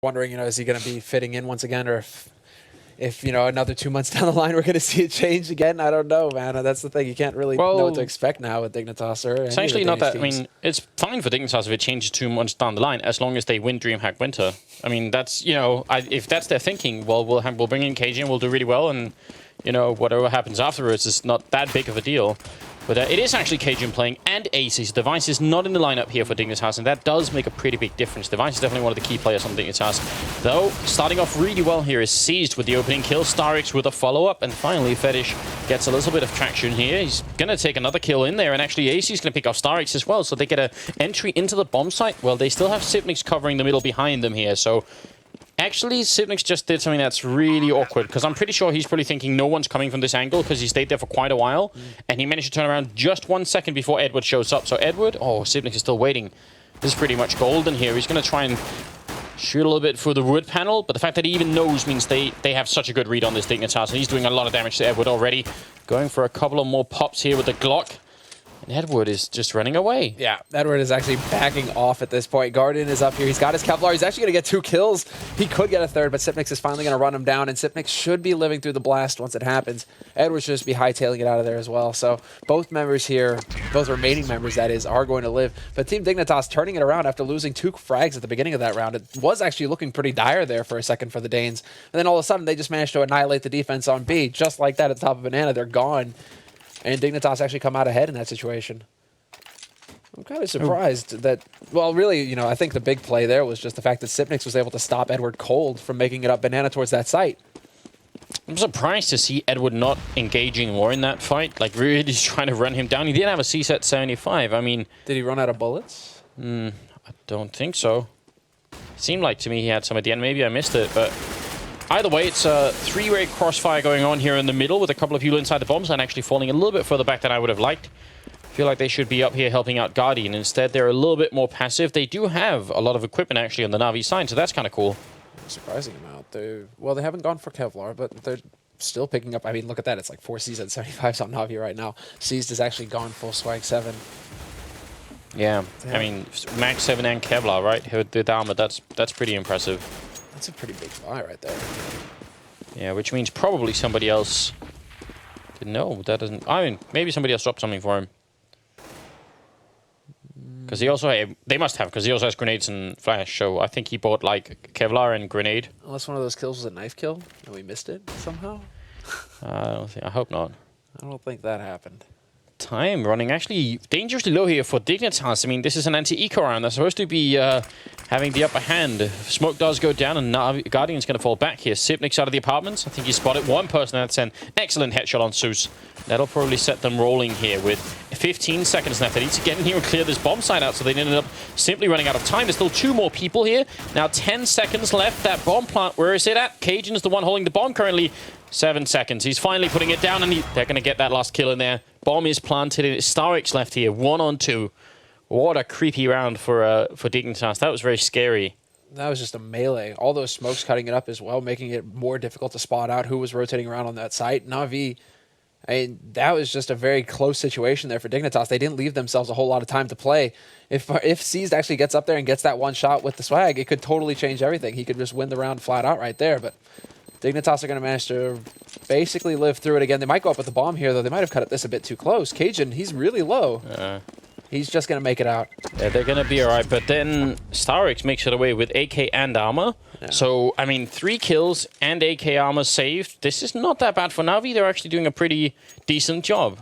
wondering, is he going to be fitting in once again, or if another 2 months down the line we're going to see it change again? I don't know, man. That's the thing. You can't really know what to expect now with Dignitas. It's actually not that. Teams. I mean, it's fine for Dignitas if it changes 2 months down the line, as long as they win DreamHack Winter. I mean, that's if that's their thinking, well, we'll bring in KG and we'll do really well, and whatever happens afterwards is not that big of a deal. But it is actually Cajun playing and Aces. Device is not in the lineup here for Dignitas, and that does make a pretty big difference. Device is definitely one of the key players on Dignitas. Though, starting off really well here is Seized with the opening kill, Starix with a follow-up, and finally Fetish gets a little bit of traction here. He's going to take another kill in there, and actually Aces is going to pick off Starix as well, so they get an entry into the bomb site. Well, they still have Sipnix covering the middle behind them here, so... Actually, Sipnix just did something that's really awkward, because I'm pretty sure he's probably thinking no one's coming from this angle, because he stayed there for quite a while, and he managed to turn around just 1 second before Edward shows up. So Edward, Sipnix is still waiting. This is pretty much golden here. He's going to try and shoot a little bit through the wood panel, but the fact that he even knows means they have such a good read on this Dignitas, and he's doing a lot of damage to Edward already. Going for a couple of more pops here with the Glock. And Edward is just running away. Yeah, Edward is actually backing off at this point. Guardian is up here. He's got his Kevlar. He's actually going to get 2 kills. He could get a third, but Sipnix is finally going to run him down, and Sipnix should be living through the blast once it happens. Edward should just be hightailing it out of there as well. So both members here, both remaining members, that is, are going to live. But Team Dignitas turning it around after losing 2 frags at the beginning of that round. It was actually looking pretty dire there for a second for the Danes. And then all of a sudden, they just managed to annihilate the defense on B. Just like that at the top of Banana, they're gone. And Dignitas actually come out ahead in that situation. I'm kind of surprised that, well, really, I think the big play there was just the fact that Sipnix was able to stop Edward cold from making it up Banana towards that site. I'm surprised to see Edward not engaging more in that fight, like really trying to run him down. He did have a CSAT 75. I mean... Did he run out of bullets? I don't think so. Seemed like to me he had some at the end. Maybe I missed it, but... Either way, it's a 3-way crossfire going on here in the middle with a couple of people inside the bombs and actually falling a little bit further back than I would have liked. Feel like they should be up here helping out Guardian. Instead, they're a little bit more passive. They do have a lot of equipment actually on the NaVi side, so that's kind of cool. Surprising amount. They haven't gone for Kevlar, but they're still picking up. I mean, look at that. It's like 4 CSAT 75s on NaVi right now. Seized has actually gone full swag 7. Yeah, I mean, max 7 and Kevlar, right? With armor, that's pretty impressive. That's a pretty big buy right there. Yeah, which means probably somebody else... No, that doesn't... I mean, maybe somebody else dropped something for him. Because he also... They must have, because he also has grenades and flash, so I think he bought, like, Kevlar and grenade. Unless one of those kills was a knife kill, and we missed it somehow? I hope not. I don't think that happened. Time running actually dangerously low here for Dignitas. I mean, this is an anti-eco round. They're supposed to be having the upper hand. Smoke does go down, and Guardian's going to fall back here. Sipnix out of the apartments. I think he spotted one person. That's an excellent headshot on Zeus. That'll probably set them rolling here with 15 seconds left. They need to get in here and clear this bomb site out, so they ended up simply running out of time. There's still 2 more people here. Now 10 seconds left. That bomb plant, where is it at? Cajun is the one holding the bomb currently. 7 seconds. He's finally putting it down, and they're going to get that last kill in there. Bomb is planted, and it's Starix left here. 1 on 2. What a creepy round for Dignitas. That was very scary. That was just a melee. All those smokes cutting it up as well, making it more difficult to spot out who was rotating around on that site. NaVi, I mean, that was just a very close situation there for Dignitas. They didn't leave themselves a whole lot of time to play. If Seized actually gets up there and gets that one shot with the swag, it could totally change everything. He could just win the round flat out right there, but... Dignitas are going to manage to basically live through it again. They might go up with the bomb here, though. They might have cut this a bit too close. Cajun, he's really low. He's just going to make it out. Yeah, they're going to be all right. But then Starix makes it away with AK and armor. Yeah. So, I mean, 3 kills and AK armor saved. This is not that bad for NaVi. They're actually doing a pretty decent job.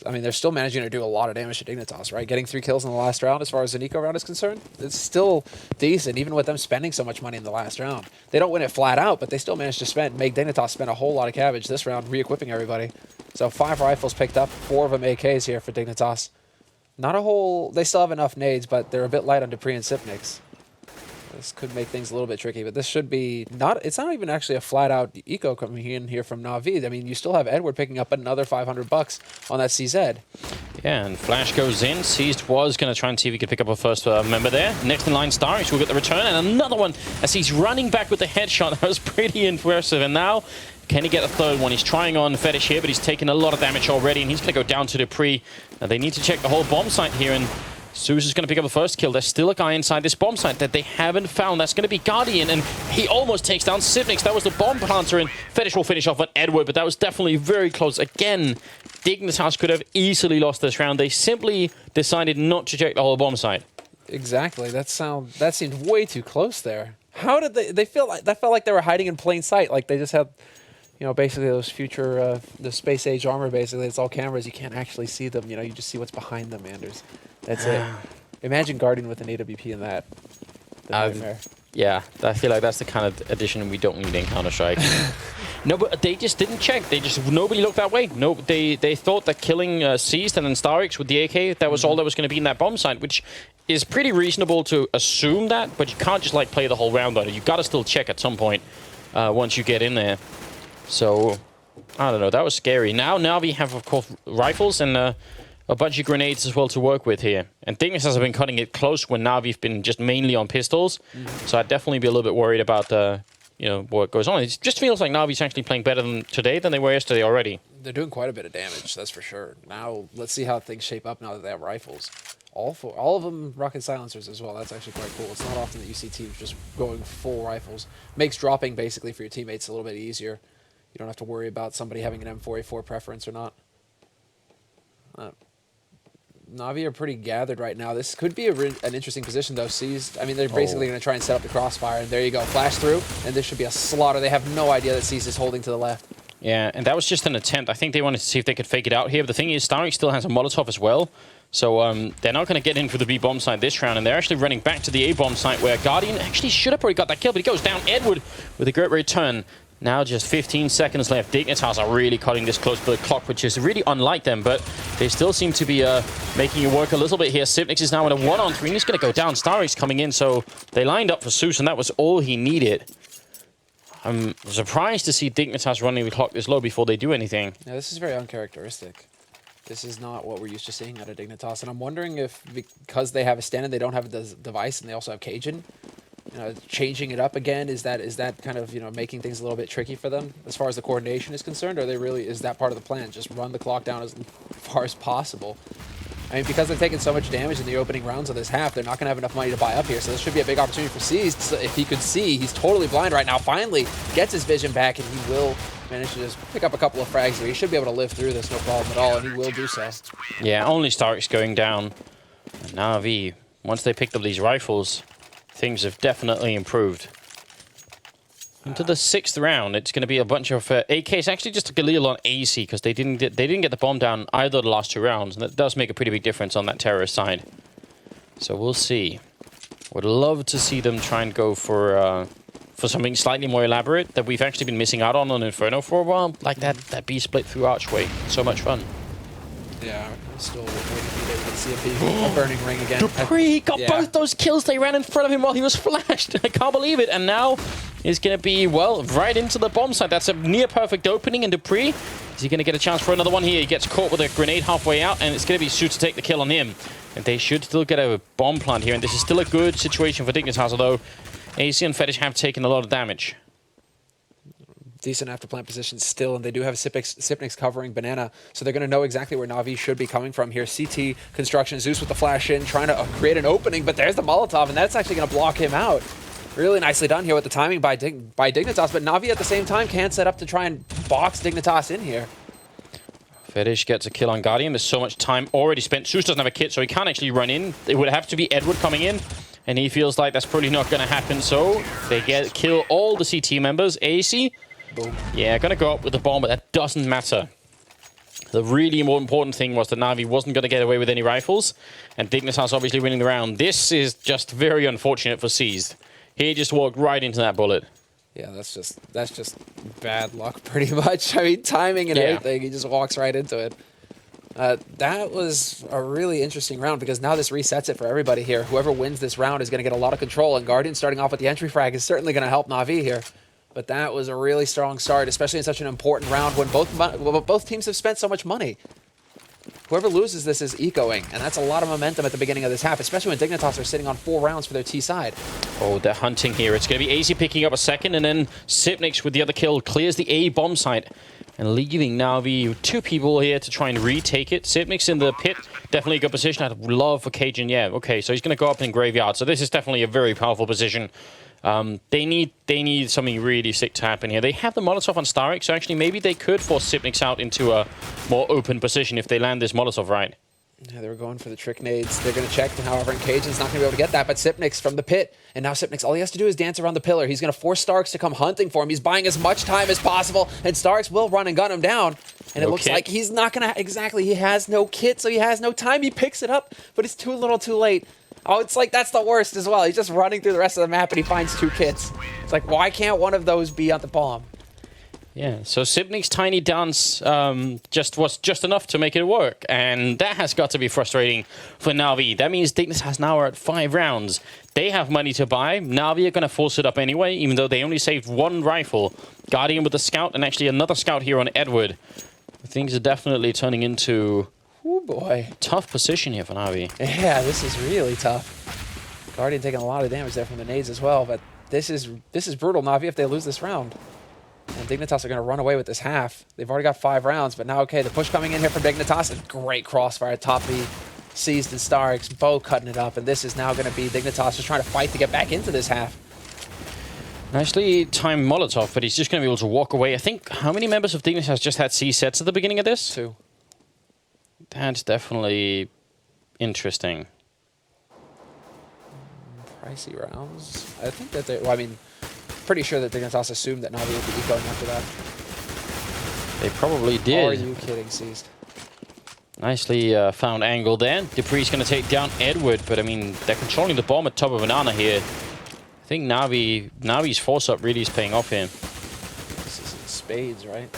I mean, they're still managing to do a lot of damage to Dignitas, right? Getting 3 kills in the last round as far as an eco round is concerned, it's still decent, even with them spending so much money in the last round. They don't win it flat out, but they still manage to make Dignitas spend a whole lot of cabbage this round, re-equipping everybody. So 5 rifles picked up, 4 of them AKs here for Dignitas. Not a whole... They still have enough nades, but they're a bit light on Dupree and Sipnix. This could make things a little bit tricky, but this should be not... It's not even actually a flat-out eco coming in here from NaVi. I mean, you still have Edward picking up another $500 on that CZ. Yeah, and Flash goes in. Seized was going to try and see if he could pick up a first member there. Next in line, Starix will get the return, and another one as he's running back with the headshot. That was pretty impressive. And now, can he get a third one? He's trying on Fetish here, but he's taken a lot of damage already, and he's going to go down to Dupree. Now, they need to check the whole bomb site here, and Zeus is going to pick up the first kill. There's still a guy inside this bomb site that they haven't found. That's going to be Guardian, and he almost takes down Sipnix. That was the bomb planter, and Fetish will finish off on Edward, but that was definitely very close. Again, Dignitas could have easily lost this round. They simply decided not to check the whole bomb site. Exactly. That seemed way too close there. How did they feel like that? Felt like they were hiding in plain sight. Like they just had, you know, basically those future the space age armor. Basically, it's all cameras. You can't actually see them. You know, you just see what's behind them, Anders. That's it. Imagine Guardian with an AWP in that. The nightmare. Yeah, I feel like that's the kind of addition we don't need in Counter-Strike. No, but they just didn't check. Nobody looked that way. No, they thought that killing Seized and then Starix with the AK, that was all that was going to be in that bomb site, which is pretty reasonable to assume that, but you can't just like play the whole round on it. You got to still check at some point once you get in there. So, I don't know. That was scary. Now NaVi have, of course, rifles and a bunch of grenades as well to work with here. And Dignitas has been cutting it close when NaVi've been just mainly on pistols. So I'd definitely be a little bit worried about you know, what goes on. It just feels like NaVi's actually playing better today than they were yesterday already. They're doing quite a bit of damage, that's for sure. Now, let's see how things shape up now that they have rifles. All of them rocket silencers as well. That's actually quite cool. It's not often that you see teams just going full rifles. Makes dropping basically for your teammates a little bit easier. You don't have to worry about somebody having an M4A4 preference or not. NaVi are pretty gathered right now. This could be an interesting position, though. Seized. I mean, they're basically going to try and set up the crossfire, and there you go. Flash through, and this should be a slaughter. They have no idea that Seized is holding to the left. Yeah, and that was just an attempt. I think they wanted to see if they could fake it out here. But the thing is, Starix still has a Molotov as well. So they're not going to get in for the B bomb site this round, and they're actually running back to the A bomb site where Guardian actually should have already got that kill, but he goes down. Edward with a great return. Now just 15 seconds left. Dignitas are really cutting this close to the clock, which is really unlike them, but they still seem to be making it work a little bit here. Sipnix is now in a 1-on-3, and he's going to go down. Starix coming in, so they lined up for Zeus, and that was all he needed. I'm surprised to see Dignitas running the clock this low before they do anything. Yeah, this is very uncharacteristic. This is not what we're used to seeing out of Dignitas, and I'm wondering if because they have a stand and they don't have a device and they also have Cajun, you know, changing it up again, is that kind of, you know, making things a little bit tricky for them as far as the coordination is concerned, or is that part of the plan? Just run the clock down as far as possible. I mean, because they've taken so much damage in the opening rounds of this half, they're not going to have enough money to buy up here, so this should be a big opportunity for Seized. So if he could see, he's totally blind right now. Finally gets his vision back, and he will manage to just pick up a couple of frags here. He should be able to live through this, no problem at all, and he will do so. Yeah, only Starix going down. And NaVi, once they picked up these rifles, things have definitely improved. Into the 6th round, it's going to be a bunch of AKs. Actually, just a Galil on AC because they didn't get the bomb down either of the last 2 rounds, and that does make a pretty big difference on that terrorist side. So we'll see. Would love to see them try and go for something slightly more elaborate that we've actually been missing out on Inferno for a while, like that B split through Archway. So much fun. Yeah, I'm still waiting for you to see a burning ring again. Dupree got both those kills. They ran in front of him while he was flashed. I can't believe it. And now is going to be, well, right into the bomb site. That's a near perfect opening. And Dupree, is he going to get a chance for another one here? He gets caught with a grenade halfway out, and it's going to be Zeus to take the kill on him. And they should still get a bomb plant here. And this is still a good situation for Dignitas, although AC and Fetish have taken a lot of damage. Decent after plant position still, and they do have Sipnix covering Banana, so they're going to know exactly where NaVi should be coming from here. CT construction, Zeus with the flash in, trying to create an opening, but there's the Molotov, and that's actually going to block him out. Really nicely done here with the timing by Dignitas, but NaVi at the same time can set up to try and box Dignitas in here. Fetish gets a kill on Guardian. There's so much time already spent. Zeus doesn't have a kit, so he can't actually run in. It would have to be Edward coming in, and he feels like that's probably not going to happen, so they kill all the CT members. AC, boom. Yeah, gonna go up with the bomb, but that doesn't matter. The really more important thing was that NaVi wasn't gonna get away with any rifles, and Dignitas obviously winning the round. This is just very unfortunate for Seized. He just walked right into that bullet. Yeah, that's just bad luck, pretty much. I mean, timing and everything. He just walks right into it. That was a really interesting round because now this resets it for everybody here. Whoever wins this round is going to get a lot of control, and Guardian starting off with the entry frag is certainly going to help NaVi here. But that was a really strong start, especially in such an important round when both teams have spent so much money. Whoever loses this is ecoing, and that's a lot of momentum at the beginning of this half, especially when Dignitas are sitting on 4 rounds for their T side. Oh, they're hunting here. It's going to be AC picking up a second, and then Sipnix with the other kill clears the A bomb site. And leaving NaVi 2 people here to try and retake it. Sipnix in the pit, definitely a good position. I'd love for Cajun. Yeah, okay, so he's going to go up in Graveyard. So this is definitely a very powerful position. They need something really sick to happen here. They have the Molotov on Starrick, so actually maybe they could force Sipnix out into a more open position if they land this Molotov right. Yeah, they were going for the trick nades. They're going to check, however, and Cajun's not going to be able to get that. But Sipnix from the pit, and now Sipnix, all he has to do is dance around the pillar. He's going to force Starks to come hunting for him. He's buying as much time as possible, and Starks will run and gun him down. And it looks like he's not going to... Exactly, he has no kit, so he has no time. He picks it up, but it's too little too late. Oh, it's like that's the worst as well. He's just running through the rest of the map, and he finds 2 kits. It's like, why can't one of those be on the bomb? Yeah, so Sipnix's tiny dance was just enough to make it work, and that has got to be frustrating for NaVi. That means Dignitas now are at 5 rounds. They have money to buy. NaVi are going to force it up anyway, even though they only saved 1 rifle. Guardian with the scout, and actually another scout here on Edward. Things are definitely turning into... Oh boy. Tough position here for NaVi. Yeah, this is really tough. Guardian taking a lot of damage there from the nades as well, but this is brutal, NaVi, if they lose this round. And Dignitas are going to run away with this half. They've already got 5 rounds, but now, okay, the push coming in here from Dignitas. And great crossfire at top B. Seized and Starks both cutting it up, and this is now going to be Dignitas just trying to fight to get back into this half. Nicely timed Molotov, but he's just going to be able to walk away. I think, how many members of Dignitas just had C sets at the beginning of this? 2. That's definitely interesting. Pricey rounds. I think that they... Well, I mean... Pretty sure that Dignitas assumed that Navi would be ecoing after that. They probably did. Or are you kidding, Seized? Nicely found angle there. Dupree's going to take down Edward, but I mean, they're controlling the bomb at top of Banana here. I think Navi's force-up really is paying off here. This is in spades, right?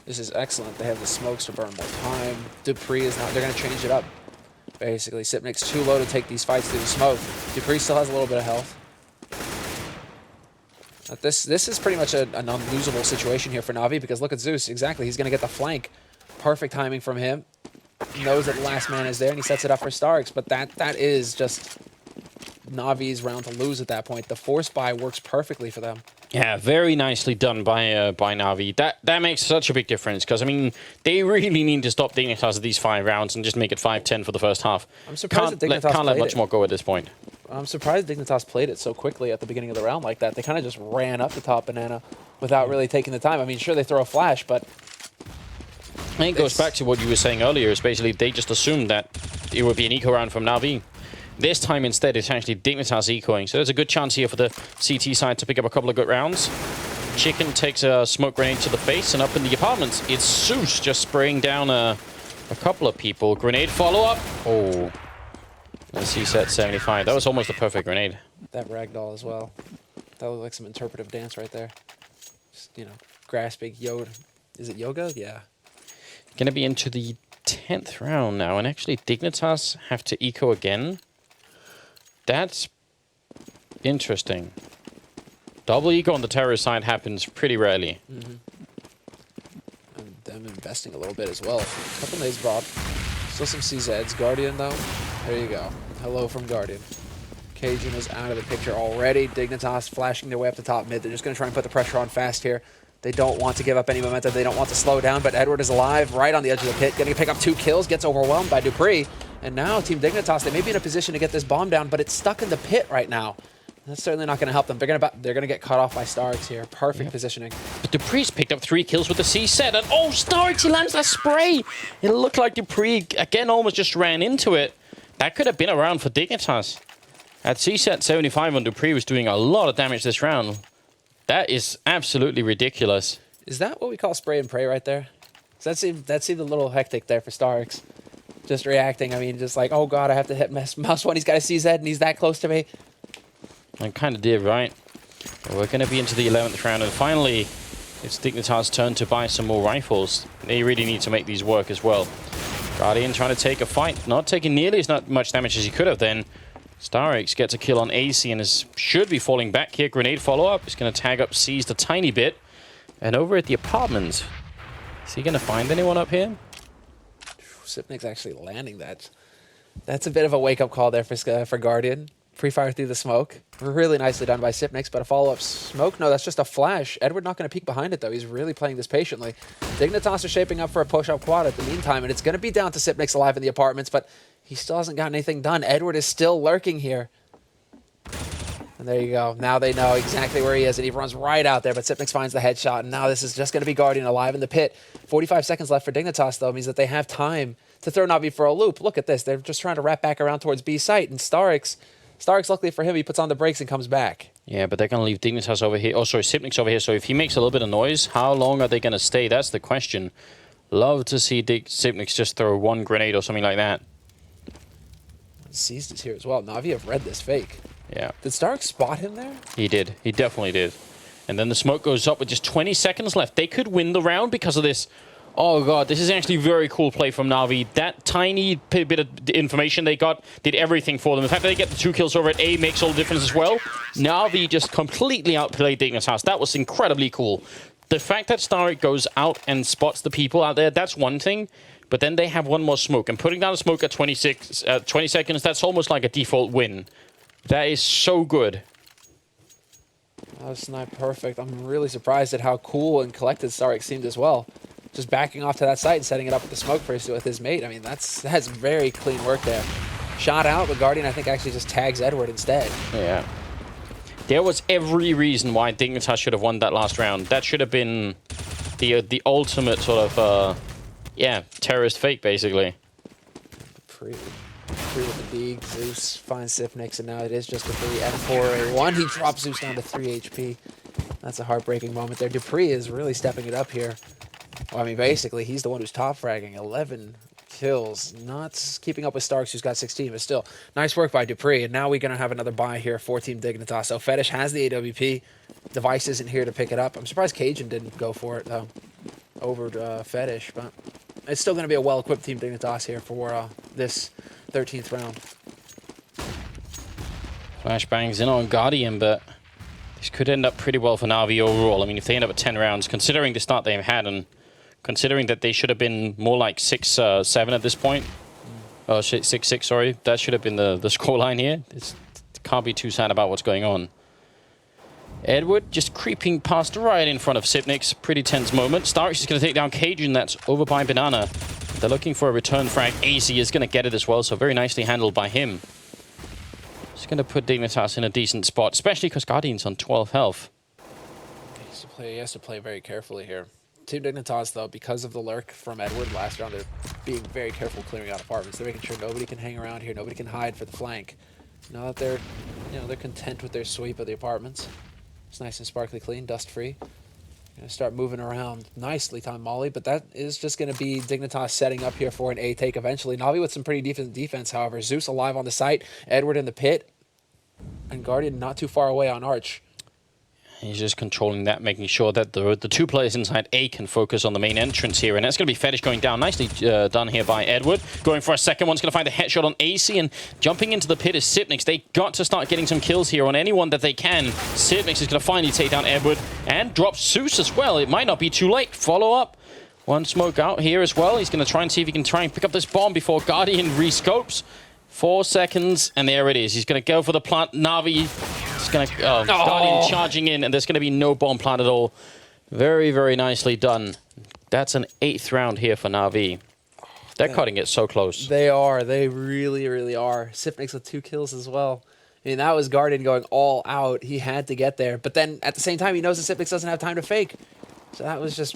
This is excellent. They have the smokes to burn more time. Dupree is not... They're going to change it up. Basically, Sipnix's too low to take these fights through the smoke. Dupree still has a little bit of health. This is pretty much an unlosable situation here for NaVi, because look at Zeus. Exactly, he's going to get the flank. Perfect timing from him. He knows that the last man is there, and he sets it up for Starks, but that is just NaVi's round to lose at that point. The force buy works perfectly for them. Yeah, very nicely done by NaVi. That makes such a big difference, because, I mean, they really need to stop Dignitas at these 5 rounds and just make it 5-10 for the first half. I'm surprised that Dignitas can't let much more go at this point. I'm surprised Dignitas played it so quickly at the beginning of the round like that. They kind of just ran up the top Banana without really taking the time. I mean, sure, they throw a flash, but... I think it goes back to what you were saying earlier, is basically they just assumed that it would be an eco round from NaVi. This time, instead, it's actually Dignitas ecoing. So there's a good chance here for the CT side to pick up a couple of good rounds. Chicken takes a smoke grenade to the face, and up in the apartments, it's Zeus just spraying down a couple of people. Grenade follow-up. Oh. Let's see, set 75. That was almost a perfect grenade. That ragdoll as well. That looked like some interpretive dance right there. Just, you know, grasping Yoda. Is it yoga? Yeah. Gonna be into the 10th round now, and actually Dignitas have to eco again. That's interesting. Double eco on the terror side happens pretty rarely. Mm-hmm. And them investing a little bit as well. Couple nades brought. Still some CZs. Guardian, though. There you go. Hello from Guardian. Cajun is out of the picture already. Dignitas flashing their way up the top mid. They're just going to try and put the pressure on fast here. They don't want to give up any momentum. They don't want to slow down, but Edward is alive right on the edge of the pit. Going to pick up 2 kills. Gets overwhelmed by Dupree. And now Team Dignitas, they may be in a position to get this bomb down, but it's stuck in the pit right now. That's certainly not going to help them. They're going to get cut off by Starks here. Perfect positioning. But Dupree's picked up 3 kills with the C set, and oh, Starks, he lands that spray. It looked like Dupree, again, almost just ran into it. That could have been a round for Dignitas. At C set 75 on Dupree was doing a lot of damage this round. That is absolutely ridiculous. Is that what we call spray and pray right there? That seemed a little hectic there for Starks. Just reacting. I mean, just like, oh god, I have to hit mouse one. He's got a CZ and he's that close to me. I kind of did, right? We're going to be into the 11th round, and finally, it's Dignitas' turn to buy some more rifles. They really need to make these work as well. Guardian trying to take a fight, not taking nearly as much damage as he could have then. Starix gets a kill on AC and should be falling back here. Grenade follow-up. He's going to tag up Seized a tiny bit. And over at the apartments, is he going to find anyone up here? Sipnix's actually landing that. That's a bit of a wake-up call there for Guardian. Free fire through the smoke. Really nicely done by Sipnix, but a follow-up smoke? No, that's just a flash. Edward not going to peek behind it, though. He's really playing this patiently. Dignitas are shaping up for a push-up quad at the meantime, and it's going to be down to Sipnix alive in the apartments, but he still hasn't gotten anything done. Edward is still lurking here. And there you go. Now they know exactly where he is, and he runs right out there, but Sipnix finds the headshot, and now this is just going to be Guardian alive in the pit. 45 seconds left for Dignitas, though, means that they have time to throw NaVi for a loop. Look at this. They're just trying to wrap back around towards B site, and Starix, luckily for him, he puts on the brakes and comes back. Yeah, but they're going to leave Dignitas over here. Oh, sorry, Sipnix over here. So if he makes a little bit of noise, how long are they going to stay? That's the question. Love to see Sipnix just throw one grenade or something like that. Seized is here as well. NaVi have read this fake. Yeah. Did Stark spot him there? He did. He definitely did. And then the smoke goes up with just 20 seconds left. They could win the round because of this. Oh, God. This is actually very cool play from NaVi. That tiny bit of information they got did everything for them. The fact that they get the 2 kills over at A makes all the difference as well. NaVi just completely outplayed Dignitas. That was incredibly cool. The fact that Stark goes out and spots the people out there, that's one thing. But then they have one more smoke. And putting down a smoke at 20 seconds, that's almost like a default win. That is so good. That was not perfect. I'm really surprised at how cool and collected Stark seemed as well. Just backing off to that site and setting it up with the smoke first with his mate. I mean, that's very clean work there. Shot out, but Guardian, I think, actually just tags Edward instead. Yeah. There was every reason why Dignitas should have won that last round. That should have been the ultimate sort of, terrorist fake, basically. Dupree with the dig. Zeus finds Sipnix, and now it is just Dupree at 4-1. He drops Zeus down to 3 HP. That's a heartbreaking moment there. Dupree is really stepping it up here. Well, I mean, basically, he's the one who's top fragging. 11 kills. Not keeping up with Starks, who's got 16, but still. Nice work by Dupree. And now we're going to have another buy here for Team Dignitas. So Fetish has the AWP. Device isn't here to pick it up. I'm surprised Cajun didn't go for it, though, over Fetish. But it's still going to be a well-equipped Team Dignitas here for this 13th round. Flashbangs in on Guardian, but this could end up pretty well for NaVi overall. I mean, if they end up at 10 rounds, considering the start they've had, and considering that they should have been more like 6-7 at this point. Oh, 6-6, sorry. That should have been the scoreline here. It can't be too sad about what's going on. Edward just creeping past right in front of Sipnix. Pretty tense moment. Starks is going to take down Cajun. That's over by Banana. They're looking for a return frag. AC is going to get it as well, so very nicely handled by him. It's going to put Dignitas in a decent spot, especially because Guardian's on 12 health. He has to play very carefully here. Team Dignitas, though, because of the lurk from Edward last round, they're being very careful clearing out apartments. They're making sure nobody can hang around here, nobody can hide for the flank. Now that they're, they're content with their sweep of the apartments. It's nice and sparkly clean, dust-free. Gonna start moving around. Nicely timed Molly, but that is just going to be Dignitas setting up here for an A take eventually. NaVi with some pretty decent defense, however. Zeus alive on the site, Edward in the pit, and Guardian not too far away on Arch. He's just controlling that, making sure that the 2 players inside A can focus on the main entrance here. And that's going to be Fetish going down. Nicely done here by Edward. Going for a second one. He's going to find a headshot on AC. And jumping into the pit is Sipnix. They got to start getting some kills here on anyone that they can. Sipnix is going to finally take down Edward. And drop Zeus as well. It might not be too late. Follow up. One smoke out here as well. He's going to try and see if he can try and pick up this bomb before Guardian rescopes. 4 seconds, and there it is. He's going to go for the plant. NaVi is going to... Guardian charging in, and there's going to be no bomb plant at all. Very, very nicely done. That's an 8th round here for NaVi. They're cutting it so close. They are. They really, really are. Sipnix with 2 kills as well. I mean, that was Guardian going all out. He had to get there. But then, at the same time, he knows that Sipnix doesn't have time to fake. So that was just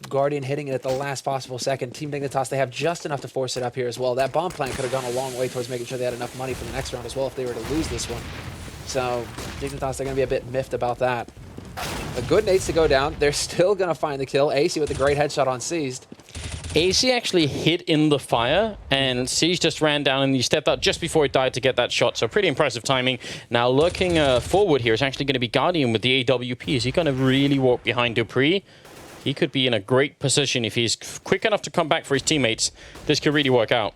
Guardian hitting it at the last possible second. Team Dignitas, they have just enough to force it up here as well. That bomb plant could have gone a long way towards making sure they had enough money for the next round as well if they were to lose this one. So Dignitas, they're going to be a bit miffed about that. A good nades to go down. They're still going to find the kill. AC with a great headshot on Seized. AC actually hit in the fire, and Siege just ran down and he stepped out just before he died to get that shot. So pretty impressive timing. Now looking forward here is actually going to be Guardian with the AWP. Is he going to really walk behind Dupree? He could be in a great position if he's quick enough to come back for his teammates. This could really work out.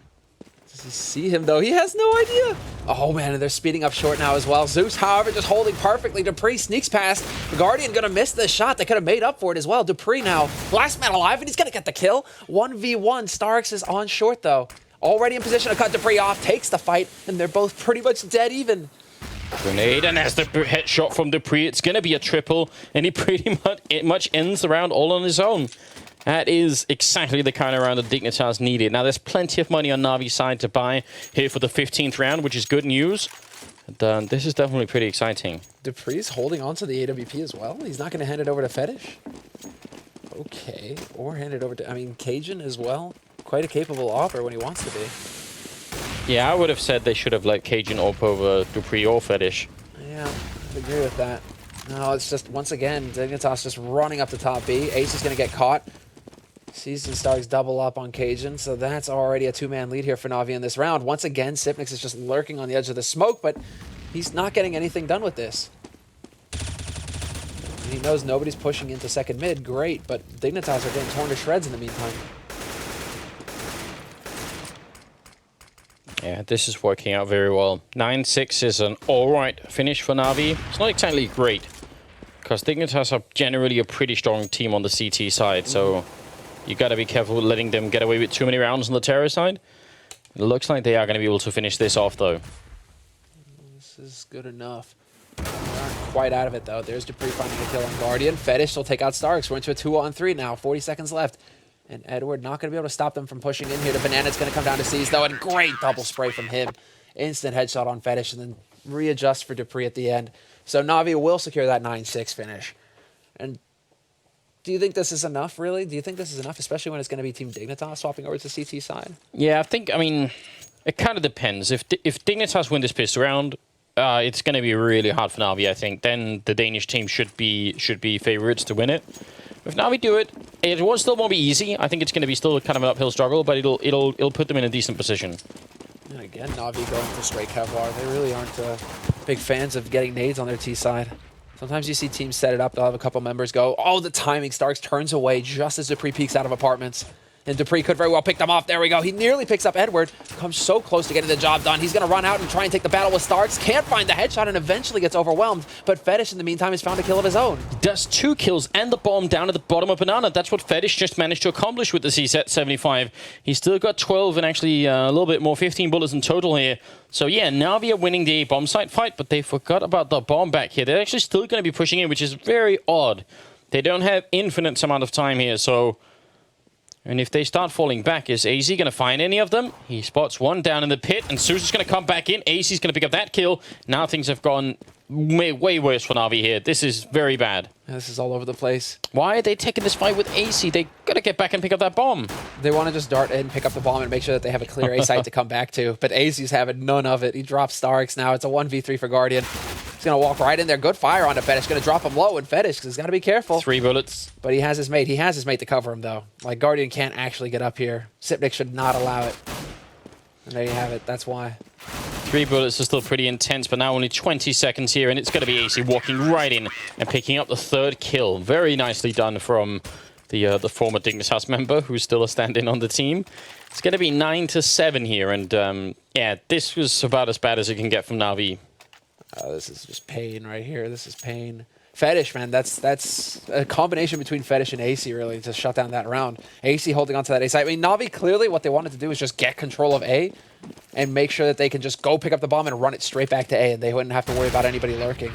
Does he see him, though? He has no idea. Oh, man, and they're speeding up short now as well. Zeus, however, just holding perfectly. Dupree sneaks past. The Guardian going to miss the shot. They could have made up for it as well. Dupree now, last man alive, and he's going to get the kill. 1v1. Starks is on short, though. Already in position to cut Dupree off. Takes the fight, and they're both pretty much dead even. Grenade, and as the headshot from Dupree, it's going to be a triple, and he pretty much ends the round all on his own. That is exactly the kind of round that Dignitas needed. Now, there's plenty of money on Navi's side to buy here for the 15th round, which is good news. And, this is definitely pretty exciting. Dupree's holding on to the AWP as well. He's not going to hand it over to Fetish. Okay, or hand it over to, I mean, Cajun as well. Quite a capable offer when he wants to be. Yeah, I would have said they should have let Cajun op over Dupree or Fetish. Yeah, I agree with that. No, it's just, once again, Dignitas just running up the top B. Ace is going to get caught. Season Starks double up on Cajun, so that's already a two-man lead here for Navi in this round. Once again, Sipnix is just lurking on the edge of the smoke, but he's not getting anything done with this. And he knows nobody's pushing into second mid. Great, but Dignitas are getting torn to shreds in the meantime. Yeah, this is working out very well. 9-6 is an alright finish for Navi. It's not exactly great, because Dignitas are generally a pretty strong team on the CT side, so you got to be careful with letting them get away with too many rounds on the Terror side. It looks like they are going to be able to finish this off, though. This is good enough. They aren't quite out of it, though. There's Dupree finding a kill on Guardian. Fetish will take out Starks. We're into a 2-on-3 now. 40 seconds left. And Edward not going to be able to stop them from pushing in here. The Banana's going to come down to seize, though, and great double spray from him. Instant headshot on Fetish, and then readjust for Dupree at the end. So Navi will secure that 9-6 finish. And do you think this is enough, really? Do you think this is enough, especially when it's going to be Team Dignitas swapping over to the CT side? Yeah, I mean, it kind of depends. If Dignitas win this pistol round, it's going to be really hard for Navi, I think. Then the Danish team should be favorites to win it. If Navi do it, it still won't be easy. I think it's going to be still kind of an uphill struggle, but it'll put them in a decent position. And again, Navi going for straight Kevlar. They really aren't big fans of getting nades on their T side. Sometimes you see teams set it up, they'll have a couple members go, oh, the timing, Starks turns away just as Dupree peeks out of apartments. And Dupree could very well pick them off. There we go. He nearly picks up Edward. Comes so close to getting the job done. He's going to run out and try and take the battle with Starks. Can't find the headshot and eventually gets overwhelmed. But Fetish, in the meantime, has found a kill of his own. Does 2 kills and the bomb down at the bottom of Banana. That's what Fetish just managed to accomplish with the CZ-75. He's still got 12 and actually a little bit more, 15 bullets in total here. So yeah, Navi are winning the bomb site fight, but they forgot about the bomb back here. They're actually still going to be pushing in, which is very odd. They don't have infinite amount of time here, so... And if they start falling back, is AZ going to find any of them? He spots one down in the pit, and Zeus going to come back in. AZ is going to pick up that kill. Now things have gone way worse for Navi here. This is very bad. This is all over the place. Why are they taking this fight with AC? They got to get back and pick up that bomb. They want to just dart in, pick up the bomb, and make sure that they have a clear A site to come back to. But AZ's having none of it. He drops Starks now. It's a 1v3 for Guardian. He's going to walk right in there. Good fire onto Fetish. Going to drop him low, and Fetish, because he's got to be careful. 3 bullets. But he has his mate. He has his mate to cover him, though. Like, Guardian can't actually get up here. Sipnik should not allow it. And there you have it. That's why. 3 bullets are still pretty intense, but now only 20 seconds here, and it's going to be AC walking right in and picking up the 3rd kill. Very nicely done from the former Dignitas member, who's still a stand-in on the team. It's going to be 9-7 here, and yeah, this was about as bad as it can get from Navi. This is just pain right here. This is pain. Fetish, man, that's a combination between Fetish and AC, really, to shut down that round. AC holding onto that A site. I mean, Navi, clearly what they wanted to do is just get control of A and make sure that they can just go pick up the bomb and run it straight back to A, and they wouldn't have to worry about anybody lurking.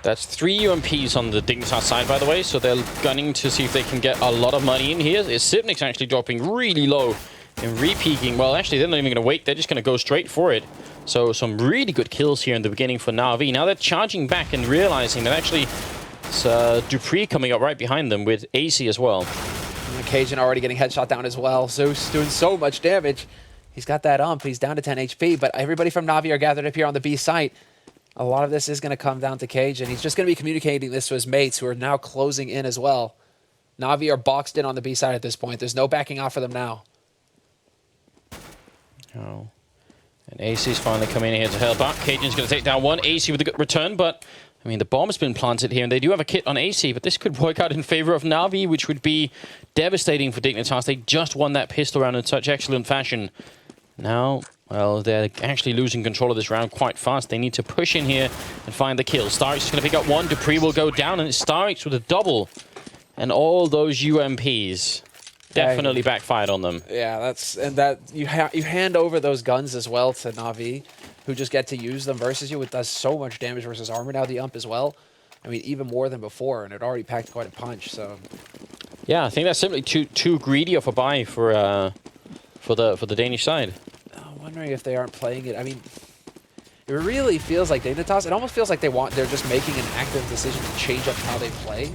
That's 3 UMPs on the Dignitas side, by the way, so they're gunning to see if they can get a lot of money in here. Is Sipnik's actually dropping really low and re-peeking. Well, actually, they're not even going to wait. They're just going to go straight for it. So some really good kills here in the beginning for Navi. Now they're charging back and realizing that actually it's Dupree coming up right behind them with AC as well. And Cajun already getting headshot down as well. Zeus doing so much damage. He's got that ump. He's down to 10 HP, but everybody from Navi are gathered up here on the B site. A lot of this is going to come down to Cajun. He's just going to be communicating this to his mates, who are now closing in as well. Navi are boxed in on the B side at this point. There's no backing out for them now. Oh. And AC's finally coming in here to help out. Cajun's going to take down one. AC with a good return, but I mean, the bomb's been planted here, and they do have a kit on AC, but this could work out in favor of Navi, which would be devastating for Dignitas. They just won that pistol round in such excellent fashion. Now, well, they're actually losing control of this round quite fast. They need to push in here and find the kill. Starks is going to pick up one. Dupree will go down, and it's Starks with a double. And all those UMPs definitely backfired on them. Yeah, you hand over those guns as well to Navi. who just get to use them versus you. It does so much damage versus armor now, the ump as well. I mean, even more than before, and it already packed quite a punch, so... Yeah, I think that's simply too greedy of a buy for the Danish side. I'm wondering if they aren't playing it. I mean, it really feels like Dignitas. It almost feels like they're just making an active decision to change up how they play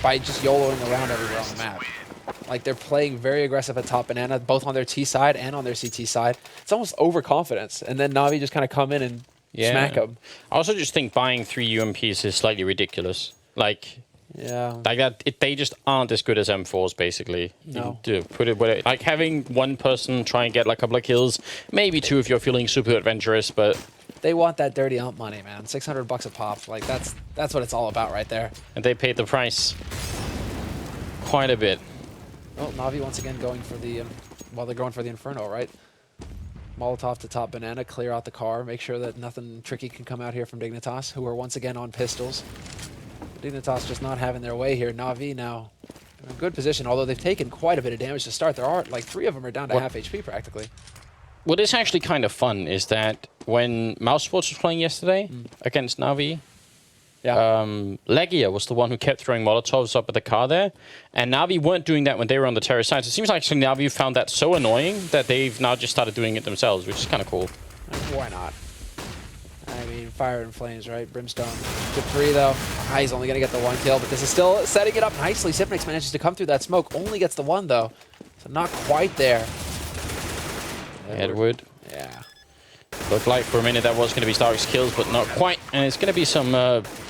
by just YOLOing around everywhere on the map. Like, they're playing very aggressive at top banana, both on their T side and on their CT side. It's almost overconfidence, and then NaVi just kind of come in and smack them. I also just think buying 3 UMPs is slightly ridiculous. Like that, they just aren't as good as M4s, basically. No. To put it like having one person try and get like a couple of kills, maybe 2 if you're feeling super adventurous, but they want that dirty ump money, man. $600 a pop. Like, that's what it's all about right there. And they paid the price quite a bit. Oh, NaVi once again going for the they're going for the Inferno, right? Molotov to top banana, clear out the car, make sure that nothing tricky can come out here from Dignitas, who are once again on pistols. Dignitas just not having their way here. NaVi now in a good position, although they've taken quite a bit of damage to start. There are, like, 3 of them are down to half HP practically. What is actually kind of fun is that when Mouse Sports was playing yesterday against NaVi, Legia was the one who kept throwing Molotovs up at the car there, and NaVi weren't doing that when they were on the terrace side. So it seems like NaVi found that so annoying that they've now just started doing it themselves, which is kind of cool. Why not? I mean, fire and flames, right? Brimstone. Dupree, though. He's only going to get the 1 kill, but this is still setting it up nicely. Sipnix manages to come through that smoke. Only gets the 1, though. So not quite there. Edward. Yeah. Looked like for a minute that was going to be Stark's kills, but not quite. And it's going to be some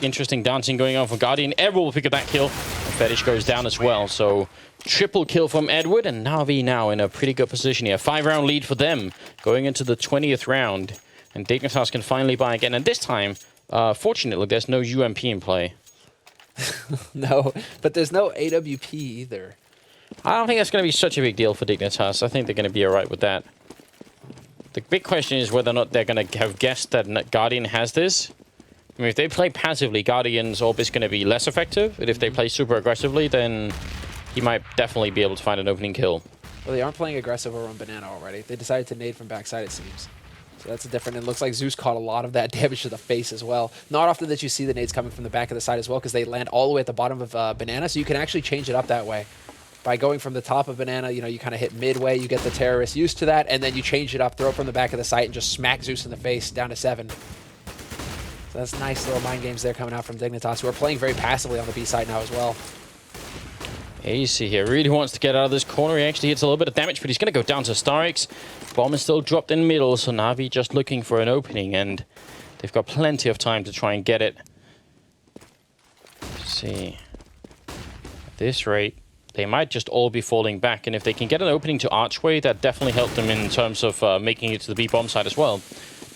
interesting dancing going on for Guardian. Edward will pick up that kill. Fetish goes down as well. So triple kill from Edward, and NaVi now in a pretty good position here. 5-round lead for them going into the 20th round. And Dignitas can finally buy again. And this time, fortunately, there's no UMP in play. No, but there's no AWP either. I don't think that's going to be such a big deal for Dignitas. I think they're going to be all right with that. The big question is whether or not they're going to have guessed that Guardian has this. I mean, if they play passively, Guardian's orb is going to be less effective. But if they play super aggressively, then he might definitely be able to find an opening kill. Well, they aren't playing aggressive over on Banana already. They decided to nade from backside, it seems. So that's a different. It looks like Zeus caught a lot of that damage to the face as well. Not often that you see the nades coming from the back of the side as well, because they land all the way at the bottom of Banana, so you can actually change it up that way. By going from the top of Banana, you know, you kind of hit midway, you get the terrorists used to that, and then you change it up, throw it from the back of the site, and just smack Zeus in the face down to 7. So that's nice little mind games there coming out from Dignitas, who are playing very passively on the B side now as well. AC here really wants to get out of this corner. He actually hits a little bit of damage, but he's going to go down to Starix. Bomb is still dropped in middle, so NaVi just looking for an opening, and they've got plenty of time to try and get it. Let's see. At this rate, they might just all be falling back, and if they can get an opening to Archway, that definitely helped them in terms of making it to the B bomb side as well.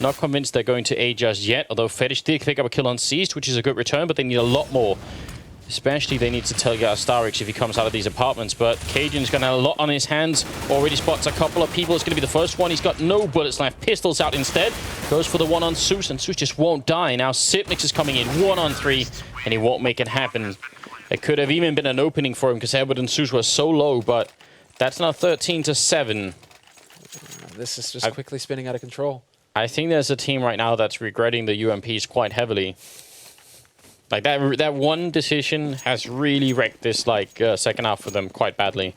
Not convinced they're going to A just yet, although Fetish did pick up a kill on Seized, which is a good return, but they need a lot more. Especially they need to tell Starix if he comes out of these apartments, but Cajun's going to have a lot on his hands. Already spots a couple of people. It's going to be the first one. He's got no bullets left. Pistols out instead. Goes for the one on Zeus, and Zeus just won't die. Now Sipnix is coming in 1-on-3, and he won't make it happen. It could have even been an opening for him because Edward and Zeus were so low, but that's now 13-7. This is just quickly spinning out of control. I think there's a team right now that's regretting the UMPs quite heavily. Like, that one decision has really wrecked this, like, second half for them quite badly.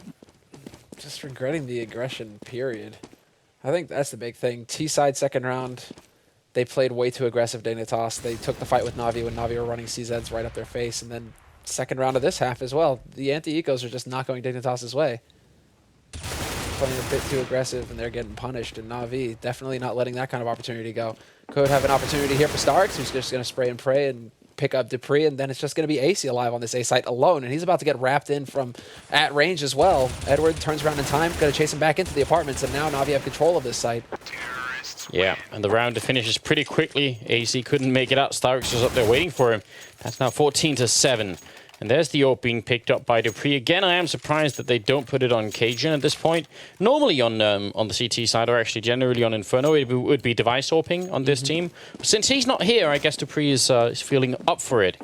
Just regretting the aggression, period. I think that's the big thing. T-side second round, they played way too aggressive Dignitas. They took the fight with NaVi when NaVi were running CZs right up their face. And then second round of this half as well, the anti-ecos are just not going Dignitas' way. Playing a bit too aggressive, and they're getting punished. And NaVi definitely not letting that kind of opportunity go. Could have an opportunity here for Starks, who's just going to spray and pray and pick up Dupree, and then it's just going to be AC alive on this A site alone, and he's about to get wrapped in from at range as well. Edward turns around in time, going to chase him back into the apartments, and now NaVi have control of this site. Yeah, and the round finishes pretty quickly. AC couldn't make it out. Starks was up there waiting for him. That's now 14-7. And there's the AWP being picked up by Dupree. Again, I am surprised that they don't put it on Cajun at this point. Normally on the CT side, or actually generally on Inferno, it would be device AWPing on this team. But since he's not here, I guess Dupree is feeling up for it.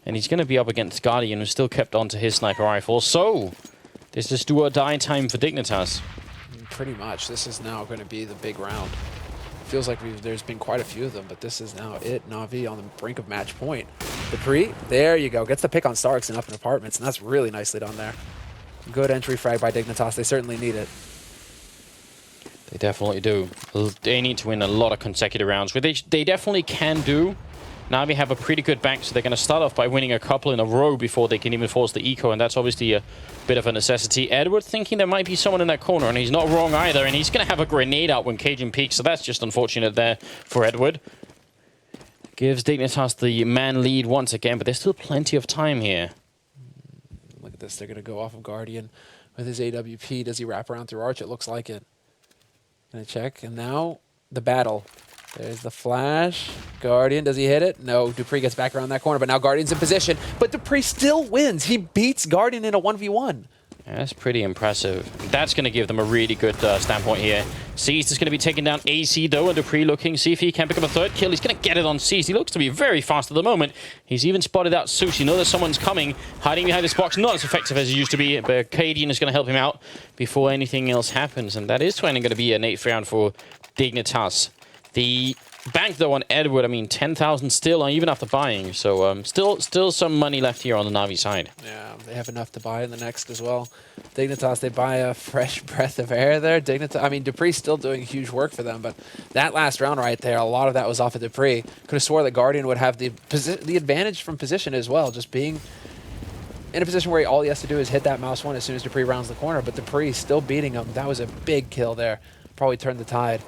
And he's going to be up against Guardian, who's still kept onto his sniper rifle. So, this is do or die time for Dignitas. Pretty much. This is now going to be the big round. Feels like there's been quite a few of them, but this is now it. NaVi on the brink of match point. Dupree, there you go. Gets the pick on Starks and up in apartments, and that's really nicely done there. Good entry frag by Dignitas. They certainly need it. They definitely do. They need to win a lot of consecutive rounds, which they definitely can do. NaVi have a pretty good bank, so they're going to start off by winning a couple in a row before they can even force the eco, and that's obviously a bit of a necessity. Edward thinking there might be someone in that corner, and he's not wrong either, and he's going to have a grenade out when Cajun peeks, so that's just unfortunate there for Edward. Gives Dignitas the man lead once again, but there's still plenty of time here. Look at this. They're going to go off of Guardian with his AWP. Does he wrap around through Arch? It looks like it. Gonna check, and now the battle. There's the flash. Guardian, does he hit it? No, Dupree gets back around that corner, but now Guardian's in position. But Dupree still wins. He beats Guardian in a 1v1. Yeah, that's pretty impressive. That's going to give them a really good standpoint here. Seized is going to be taking down AC, though, and Dupree looking, see if he can pick up a third kill. He's going to get it on Seized. He looks to be very fast at the moment. He's even spotted out Sushi. You know that someone's coming, hiding behind this box. Not as effective as he used to be, but Cadian is going to help him out before anything else happens. And that is going to be an 8th round for Dignitas. The bank, though, on Edward, I mean, 10,000 still, even after buying. So still some money left here on the NaVi side. Yeah, they have enough to buy in the next as well. Dignitas, they buy a fresh breath of air there. Dignitas, I mean, Dupree's still doing huge work for them, but that last round right there, a lot of that was off of Dupree. Could have swore that Guardian would have the advantage from position as well, just being in a position where all he has to do is hit that mouse one as soon as Dupree rounds the corner, but Dupree still beating him. That was a big kill there. Probably turned the tide.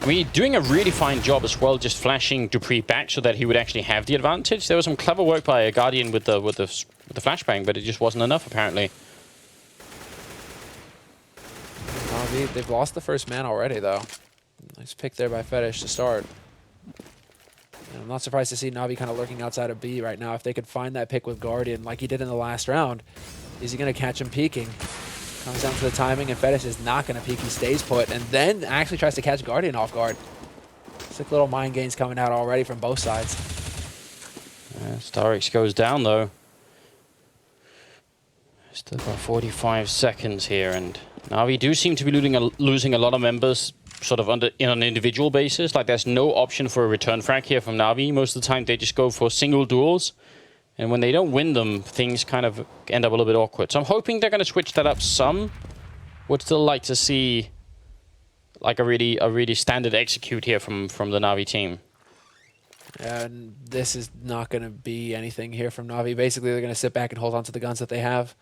I mean, doing a really fine job as well, just flashing Dupree back so that he would actually have the advantage. There was some clever work by a Guardian with the flashbang, but it just wasn't enough apparently. NaVi, they've lost the first man already, though. Nice pick there by Fetish to start. And I'm not surprised to see NaVi kind of lurking outside of B right now. If they could find that pick with Guardian like he did in the last round, is he going to catch him peeking? Comes down to the timing, and Fetish is not going to peek. He stays put, and then actually tries to catch Guardian off guard. Sick little mind games coming out already from both sides. Starix goes down, though. Still got 45 seconds here, and NaVi do seem to be losing a lot of members sort of on an individual basis. Like, there's no option for a return frag here from NaVi. Most of the time, they just go for single duels. And when they don't win them, things kind of end up a little bit awkward. So I'm hoping they're going to switch that up some. Would still like to see like a really standard execute here from the NaVi team. And this is not going to be anything here from NaVi. Basically, they're going to sit back and hold on to the guns that they have.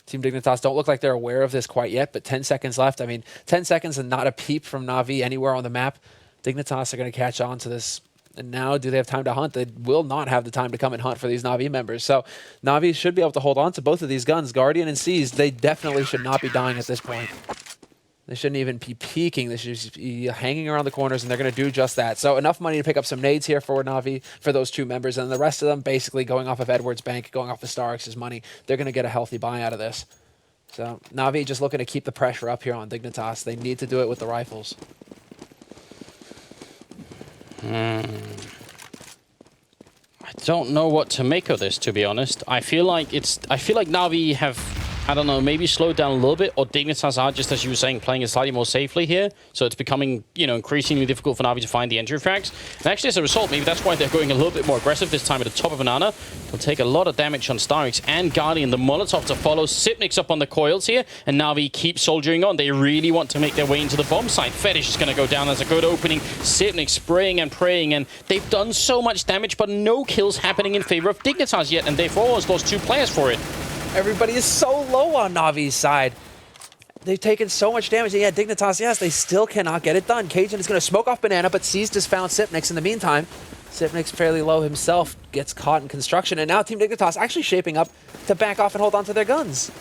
Team Dignitas don't look like they're aware of this quite yet, but 10 seconds left. I mean, 10 seconds and not a peep from NaVi anywhere on the map. Dignitas are going to catch on to this. And now, do they have time to hunt? They will not have the time to come and hunt for these NaVi members. So NaVi should be able to hold on to both of these guns. Guardian and Seized, they definitely should not be dying at this point. They shouldn't even be peeking. They should just be hanging around the corners, and they're going to do just that. So enough money to pick up some nades here for NaVi, for those two members. And the rest of them basically going off of Edward's bank, going off of Starix's money. They're going to get a healthy buy out of this. So NaVi just looking to keep the pressure up here on Dignitas. They need to do it with the rifles. I don't know what to make of this, to be honest. I feel like NaVi have, I don't know, maybe slowed down a little bit, or Dignitas are, just as you were saying, playing it slightly more safely here. So it's becoming, you know, increasingly difficult for NaVi to find the entry frags. And actually, as a result, maybe that's why they're going a little bit more aggressive this time at the top of Banana. They'll take a lot of damage on Starix and Guardian. The Molotov to follow. Sipnik's up on the coils here, and NaVi keeps soldiering on. They really want to make their way into the bomb site. Fetish is going to go down. As a good opening. Sipnik spraying and praying, and they've done so much damage, but no kills happening in favor of Dignitas yet, and they've almost lost 2 players for it. Everybody is so low on NaVi's side. They've taken so much damage. And yeah, Dignitas, yes, they still cannot get it done. Cajun is going to smoke off Banana, but Seized has found Sipnix in the meantime. Sipnix fairly low himself, gets caught in construction, and now Team Dignitas actually shaping up to back off and hold on to their guns.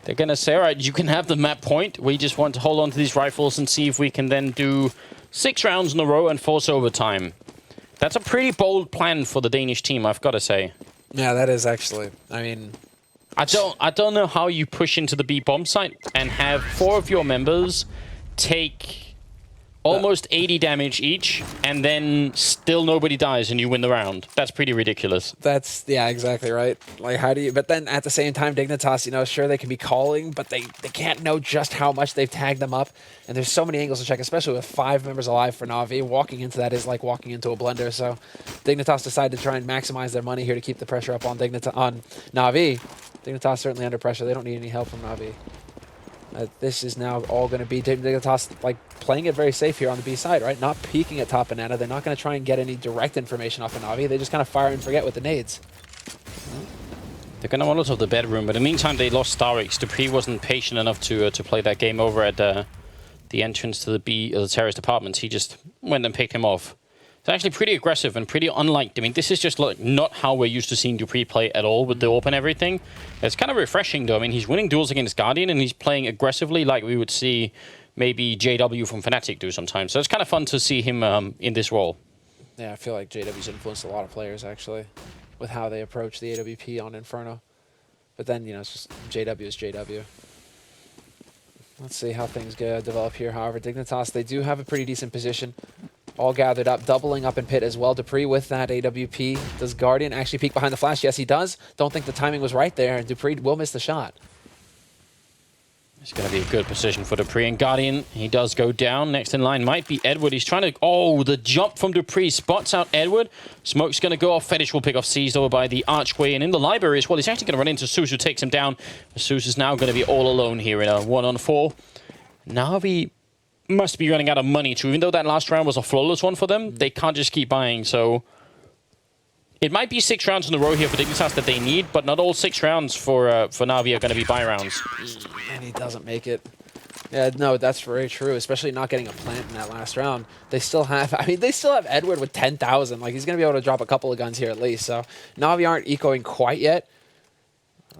They're going to say, all right, you can have the map point. We just want to hold on to these rifles and see if we can then do 6 rounds in a row and force overtime. That's a pretty bold plan for the Danish team, I've got to say. Yeah, that is actually, I mean... I don't know how you push into the B bomb site and have 4 of your members take Almost 80 damage each, and then still nobody dies and you win the round. That's pretty ridiculous. That's, yeah, exactly right. Like, how do you, but then at the same time, Dignitas, you know, sure, they can be calling, but they can't know just how much they've tagged them up. And there's so many angles to check, especially with 5 members alive for NaVi. Walking into that is like walking into a blender. So Dignitas decided to try and maximize their money here to keep the pressure up on NaVi. Dignitas certainly under pressure. They don't need any help from NaVi. This is now all going to be Dignitas like playing it very safe here on the B side, right? Not peeking at top banana. They're not going to try and get any direct information off of NaVi. They just kind of fire and forget with the nades. They're going to Molotov the bedroom, but in the meantime they lost Starix. Dupree wasn't patient enough to play that game over at the entrance to the terrace apartments. He just went and picked him off. It's actually pretty aggressive and pretty unliked. I mean, this is just like not how we're used to seeing Dupree play at all with the AWP and everything. It's kind of refreshing, though. I mean, he's winning duels against Guardian, and he's playing aggressively like we would see maybe JW from Fnatic do sometimes. So it's kind of fun to see him in this role. Yeah, I feel like JW's influenced a lot of players, actually, with how they approach the AWP on Inferno. But then, you know, it's just JW is JW. Let's see how things develop here. However, Dignitas, they do have a pretty decent position. All gathered up, doubling up in pit as well. Dupree with that AWP. Does Guardian actually peek behind the flash? Yes, he does. Don't think the timing was right there, and Dupree will miss the shot. It's going to be a good position for Dupree. And Guardian, he does go down. Next in line might be Edward. He's trying to... Oh, the jump from Dupree spots out Edward. Smoke's going to go off. Fetish will pick off Seized over by the archway. And in the library as well, he's actually going to run into Zeus, who takes him down. Zeus is now going to be all alone here in a 1-on-4. NaVi must be running out of money too. Even though that last round was a flawless one for them, they can't just keep buying. So it might be 6 rounds in a row here for Dignitas that they need, but not all 6 rounds for NaVi are going to be buy rounds. And he doesn't make it. Yeah, no, that's very true, especially not getting a plant in that last round. They still have, I mean, they still have Edward with 10,000. Like, he's going to be able to drop a couple of guns here at least. So NaVi aren't ecoing quite yet.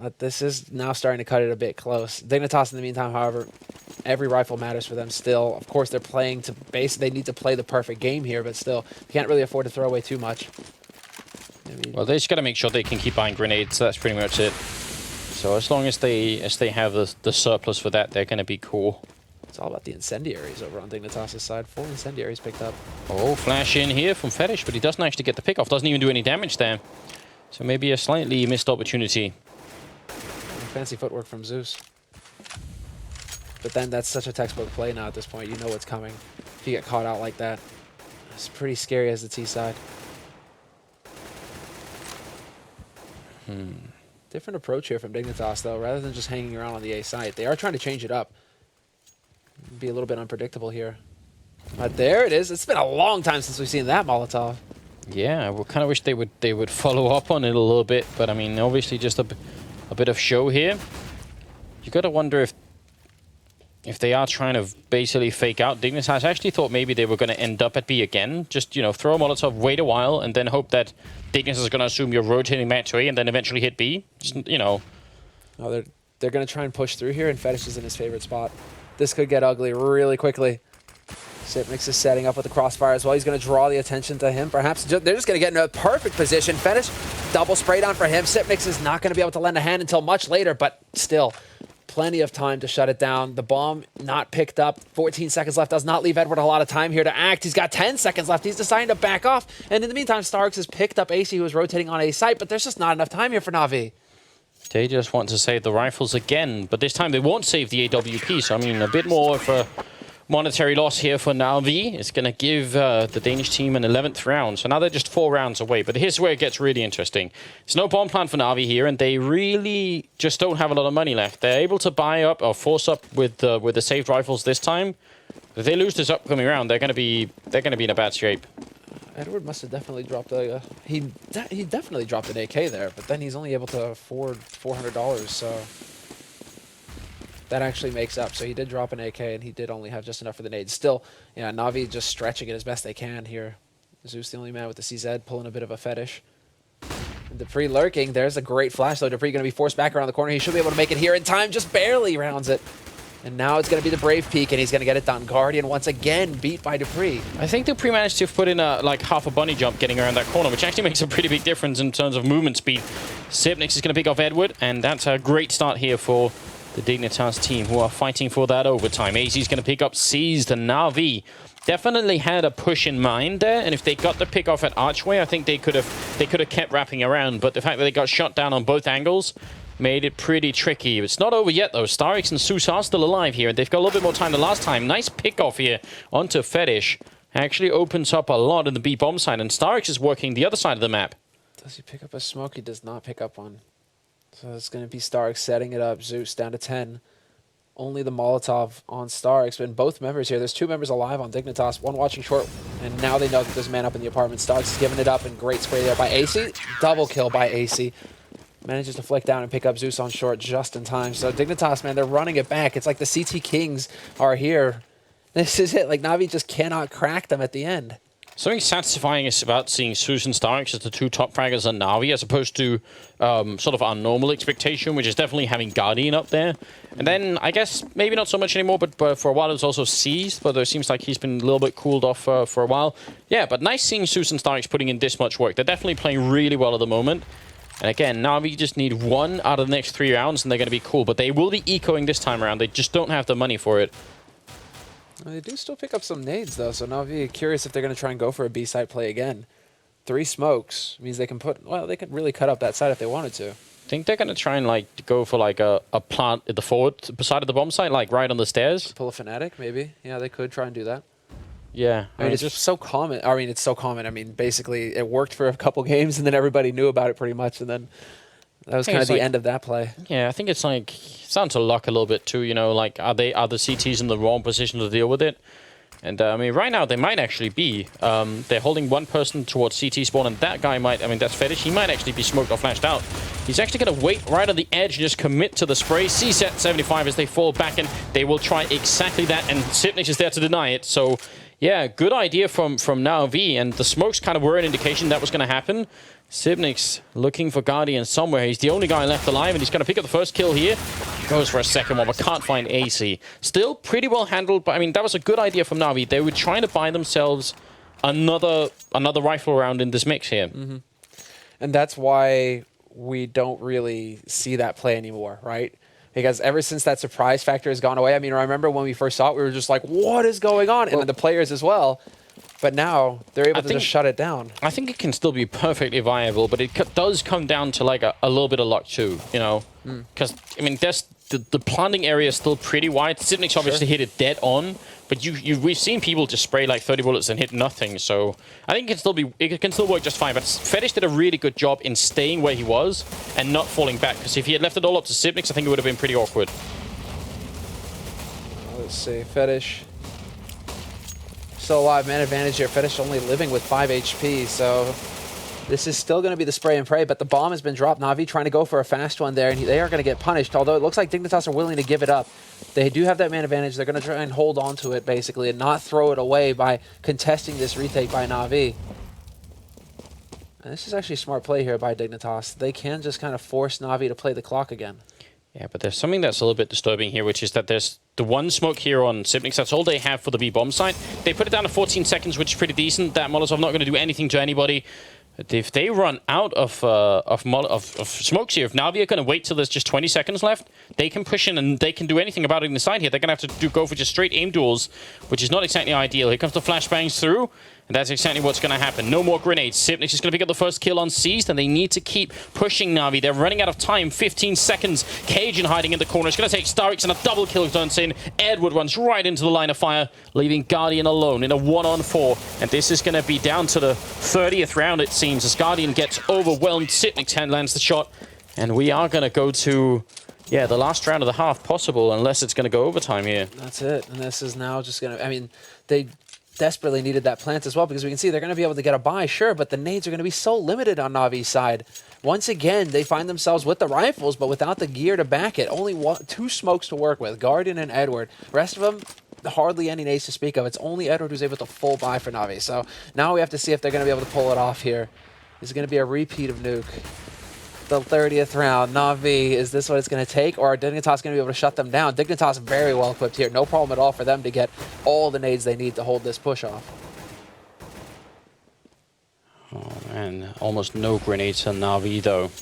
But this is now starting to cut it a bit close. Dignitas, in the meantime, however, every rifle matters for them still. Of course, they're playing to base. They need to play the perfect game here, but still, you can't really afford to throw away too much. Well, they just got to make sure they can keep buying grenades. That's pretty much it. So as long as they have the surplus for that, they're going to be cool. It's all about the incendiaries over on Dignitas' side. 4 incendiaries picked up. Oh, flash in here from Fetish, but he doesn't actually get the pick off. Doesn't even do any damage there. So maybe a slightly missed opportunity. Fancy footwork from Zeus. But then that's such a textbook play now at this point. You know what's coming. If you get caught out like that, it's pretty scary as the T side. Different approach here from Dignitas, though. Rather than just hanging around on the A side, they are trying to change it up. Be a little bit unpredictable here. But there it is. It's been a long time since we've seen that Molotov. Yeah, I kind of wish they would follow up on it a little bit. But I mean, obviously just a bit of show here. You got to wonder if they are trying to basically fake out Dignitas. I actually thought maybe they were going to end up at B again. Just, you know, throw a Molotov, wait a while, and then hope that Dignitas is going to assume you're rotating back to A and then eventually hit B. Just, you know. No, they're going to try and push through here, and Fetish is in his favorite spot. This could get ugly really quickly. Sipmix is setting up with the crossfire as well. He's going to draw the attention to him. Perhaps they're just going to get in a perfect position. Fetish, double spray down for him. Sipmix is not going to be able to lend a hand until much later, but still, plenty of time to shut it down. The bomb not picked up. 14 seconds left. Does not leave Edward a lot of time here to act. He's got 10 seconds left. He's deciding to back off. And in the meantime, Starks has picked up AC, who was rotating on A site, but there's just not enough time here for NaVi. They just want to save the rifles again, but this time they won't save the AWP. So, I mean, a bit more of a monetary loss here for NaVi. It's going to give the Danish team an 11th round. So now they're just 4 rounds away. But here's where it gets really interesting. There's no bomb plant for NaVi here, and they really just don't have a lot of money left. They're able to buy up or force up with the saved rifles this time. If they lose this upcoming round, they're going to be in a bad shape. Edward must have definitely dropped a... he definitely dropped an AK there, but then he's only able to afford $400, so... That actually makes up. So he did drop an AK, and he did only have just enough for the nades. Still, yeah, NaVi just stretching it as best they can here. Zeus the only man with the CZ, pulling a bit of a fetish. And Dupree lurking. There's a great flash, though. Dupree going to be forced back around the corner. He should be able to make it here in time. Just barely rounds it. And now it's going to be the Brave peak, and he's going to get it done. Guardian once again beat by Dupree. I think Dupree managed to put in like half a bunny jump getting around that corner, which actually makes a pretty big difference in terms of movement speed. Sipnix is going to pick off Edward, and that's a great start here for the Dignitas team, who are fighting for that overtime. AZ is going to pick up Seized, and NaVi definitely had a push in mind there, and if they got the pick off at Archway, I think they could have kept wrapping around. But the fact that they got shot down on both angles made it pretty tricky. It's not over yet, though. Starix and Zeus are still alive here, and they've got a little bit more time than last time. Nice pick-off here onto Fetish. Actually opens up a lot in the B-bomb side, and Starix is working the other side of the map. Does he pick up a smoke? He does not pick up one. So it's going to be Starix setting it up. Zeus down to 10. Only the Molotov on Starix, but both members here. There's 2 members alive on Dignitas, one watching short, and now they know that there's a man up in the apartment. Starix is giving it up, and great spray there by AC. Double kill by AC. Manages to flick down and pick up Zeus on short just in time. So Dignitas, man, they're running it back. It's like the CT Kings are here. This is it. Like, NaVi just cannot crack them at the end. Something satisfying is about seeing Zeus and Starix as the 2 top fraggers on NaVi, as opposed to sort of our normal expectation, which is definitely having Guardian up there. And then, I guess, maybe not so much anymore, but for a while it was also Seized, but it seems like he's been a little bit cooled off for a while. Yeah, but nice seeing Zeus and Starix putting in this much work. They're definitely playing really well at the moment. And again, NaVi just need 1 out of the next 3 rounds, and they're going to be cool. But they will be ecoing this time around. They just don't have the money for it. Well, they do still pick up some nades, though, so NaVi curious if they're going to try and go for a B-side play again. 3 smokes means they can put... Well, they could really cut up that side if they wanted to. I think they're going to try and like go for like a plant at the forward side of the bomb site, like right on the stairs. Pull a Fnatic, maybe. Yeah, they could try and do that. Yeah. I mean, it's just so common. I mean, it's so common. I mean, basically, it worked for a couple games, and then everybody knew about it pretty much, and then that was kind of the end of that play. Yeah, I think it's like, it's down to luck a little bit too, you know, like, are the CTs in the wrong position to deal with it? And, I mean, right now, they might actually be. They're holding one person towards CT spawn, and that guy might, I mean, that's Fetish, he might actually be smoked or flashed out. He's actually going to wait right on the edge and just commit to the spray. CSET 75 as they fall back, and they will try exactly that, and Sipnix is there to deny it, so... Yeah, good idea from NaVi, and the smokes kind of were an indication that was going to happen. Sipnix looking for Guardian somewhere. He's the only guy left alive, and he's going to pick up the first kill here. Goes for a second one, but can't find AC. Still pretty well handled, but I mean, that was a good idea from NaVi. They were trying to buy themselves another rifle round in this mix here. Mm-hmm. And that's why we don't really see that play anymore, right? Because ever since that surprise factor has gone away, I mean, I remember when we first saw it, we were just like, what is going on? And then the players as well. But now they're able to just shut it down. I think it can still be perfectly viable, but it does come down to like a little bit of luck too, you know? Because, I mean, the planting area is still pretty wide. Sipnix obviously hit it dead on, but we've seen people just spray like 30 bullets and hit nothing. So I think it can still work just fine. But Fetish did a really good job in staying where he was and not falling back. Because if he had left it all up to Sipnix, I think it would have been pretty awkward. Let's see, Fetish still alive, man advantage here. Fetish only living with 5 HP, so this is still going to be the spray and pray, but the bomb has been dropped. NaVi trying to go for a fast one there, and they are going to get punished, although it looks like Dignitas are willing to give it up. They do have that man advantage. They're going to try and hold on to it, basically, and not throw it away by contesting this retake by NaVi. And this is actually a smart play here by Dignitas. They can just kind of force NaVi to play the clock again. Yeah, but there's something that's a little bit disturbing here, which is that there's the one smoke here on Sipnix. That's all they have for the B-bomb site. They put it down to 14 seconds, which is pretty decent. That Molotov not going to do anything to anybody. But if they run out of smokes here, if NaVi are going to wait till there's just 20 seconds left, they can push in and they can do anything about it in the side here. They're going to have to go for just straight aim duels, which is not exactly ideal. Here comes the flashbangs through, and that's exactly what's going to happen. No more grenades. Sipnix is going to pick up the first kill on Seized, and they need to keep pushing NaVi. They're running out of time. 15 seconds. Cajun hiding in the corner. It's going to take Starix, and a double kill turns in. Edward runs right into the line of fire, leaving Guardian alone in a 1-on-4. And this is going to be down to the 30th round, it seems, as Guardian gets overwhelmed. Sipnix lands the shot, and we are going to go to... Yeah, the last round of the half possible, unless it's going to go overtime here. That's it. And this is now just going to... I mean, they desperately needed that plant as well, because we can see they're going to be able to get a buy, sure, but the nades are going to be so limited on NaVi's side. Once again, they find themselves with the rifles, but without the gear to back it. Only 2 smokes to work with, Guardian and Edward. Rest of them, hardly any nades to speak of. It's only Edward who's able to full buy for NaVi. So now we have to see if they're going to be able to pull it off here. This is going to be a repeat of Nuke. The 30th round, NaVi, is this what it's going to take, or are Dignitas going to be able to shut them down? Dignitas very well equipped here. No problem at all for them to get all the nades they need to hold this push off. Oh man, almost no grenades on NaVi though.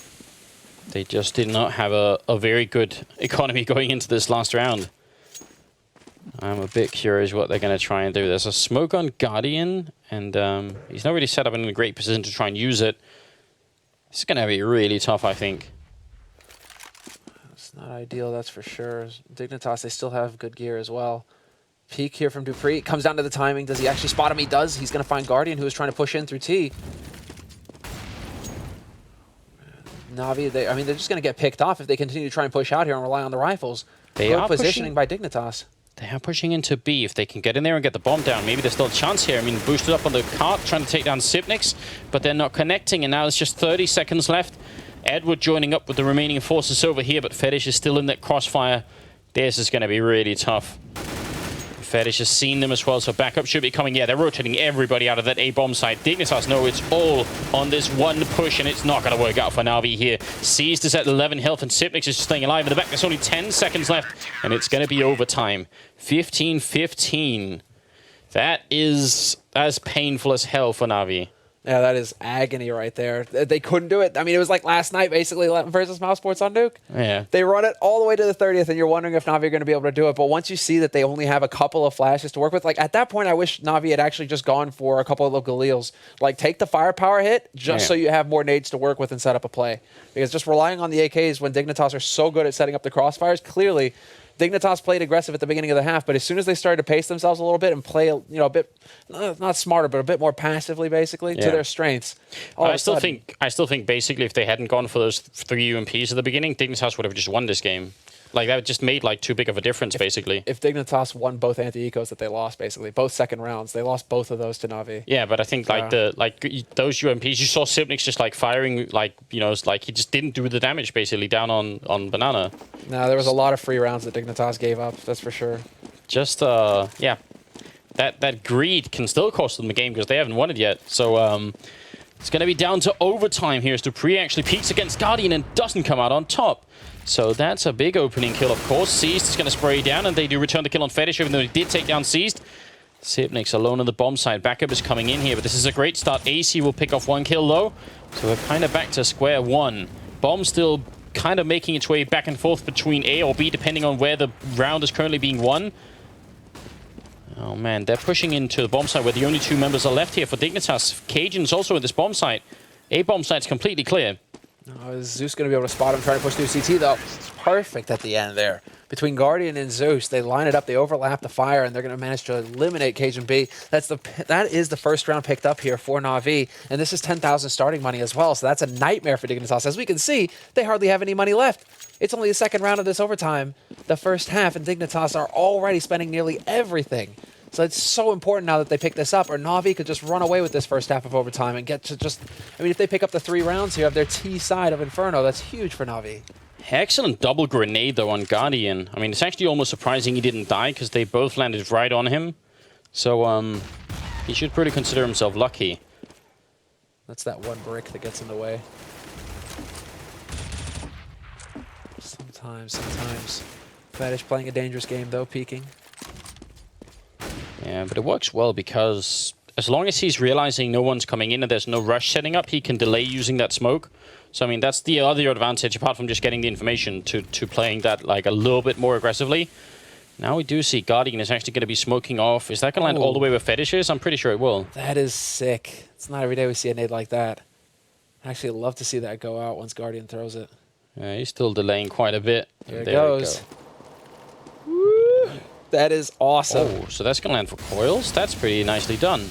They just did not have a very good economy going into this last round. I'm a bit curious what they're going to try and do. There's a smoke on Guardian, and he's not really set up in a great position to try and use it. It's going to be really tough, I think. It's not ideal, that's for sure. Dignitas, they still have good gear as well. Peek here from dupreeh. It comes down to the timing. Does he actually spot him? He does. He's going to find Guardian, who is trying to push in through T. NaVi, they're just going to get picked off if they continue to try and push out here and rely on the rifles. Good positioning by Dignitas. They are pushing into B. If they can get in there and get the bomb down, maybe there's still a chance here. I mean, boosted up on the cart, trying to take down Sipnix, but they're not connecting, and now there's just 30 seconds left. Edward joining up with the remaining forces over here, but Fetish is still in that crossfire. This is going to be really tough. Fetish has seen them as well, so backup should be coming. Yeah, they're rotating everybody out of that A-bomb site. Dignitas know it's all on this one push, and it's not going to work out for NaVi here. Seized is at 11 health, and Sipnix is staying alive in the back. There's only 10 seconds left, and it's going to be overtime. 15-15. That is as painful as hell for NaVi. Yeah, that is agony right there. They couldn't do it. I mean, it was like last night, basically, versus Mouse Sports on Duke. Yeah. They run it all the way to the 30th, and you're wondering if NaVi are going to be able to do it. But once you see that they only have a couple of flashes to work with, like at that point, I wish NaVi had actually just gone for a couple of little Galeals. Like, take the firepower hit just so you have more nades to work with and set up a play. Because just relying on the AKs when Dignitas are so good at setting up the crossfires, clearly Dignitas played aggressive at the beginning of the half, but as soon as they started to pace themselves a little bit and play, a bit not smarter, but a bit more passively, basically to their strengths. I still think basically if they hadn't gone for those 3 UMPs at the beginning, Dignitas would have just won this game. Like that just made like too big of a difference, basically. If Dignitas won both anti-ecos that they lost, basically both second rounds, they lost both of those to NaVi. Yeah, but I think like those UMPs, you saw Sipnix just like firing, it's like he just didn't do the damage basically down on Banana. No, there was a lot of free rounds that Dignitas gave up. That's for sure. Just yeah, that greed can still cost them the game because they haven't won it yet. So it's going to be down to overtime here as dupreeh actually peeks against Guardian and doesn't come out on top. So that's a big opening kill, of course. Seized is going to spray down, and they do return the kill on Fetish, even though he did take down Seized. Sipnix alone on the bomb side. Backup is coming in here, but this is a great start. AC will pick off 1 kill, though. So we're kind of back to square one. Bomb still kind of making its way back and forth between A or B, depending on where the round is currently being won. Oh, man. They're pushing into the bomb site where the only 2 members are left here for Dignitas. Cajun's also in this bomb site. A bomb site's completely clear. Oh, is Zeus going to be able to spot him trying to push through CT, though? It's perfect at the end there. Between Guardian and Zeus, they line it up, they overlap the fire, and they're going to manage to eliminate Cajun B. That is the first round picked up here for NaVi, and this is 10,000 starting money as well, so that's a nightmare for Dignitas. As we can see, they hardly have any money left. It's only the second round of this overtime, the first half, and Dignitas are already spending nearly everything. So it's so important now that they pick this up, or NaVi could just run away with this first half of overtime and get to just... I mean, if they pick up the 3 rounds here of their T side of Inferno, that's huge for NaVi. Excellent double grenade, though, on Guardian. I mean, it's actually almost surprising he didn't die, because they both landed right on him. So, he should pretty consider himself lucky. That's that one brick that gets in the way. Sometimes. Fetish playing a dangerous game, though, peeking. Yeah, but it works well because as long as he's realizing no one's coming in and there's no rush setting up, he can delay using that smoke. So, I mean, that's the other advantage, apart from just getting the information, to playing that, like, a little bit more aggressively. Now we do see Guardian is actually going to be smoking off. Is that going to land all the way where Fetish is? I'm pretty sure it will. That is sick. It's not every day we see a nade like that. I actually love to see that go out once Guardian throws it. Yeah, he's still delaying quite a bit. There it goes. Woo! That is awesome. Oh, so that's going to land for coils. That's pretty nicely done.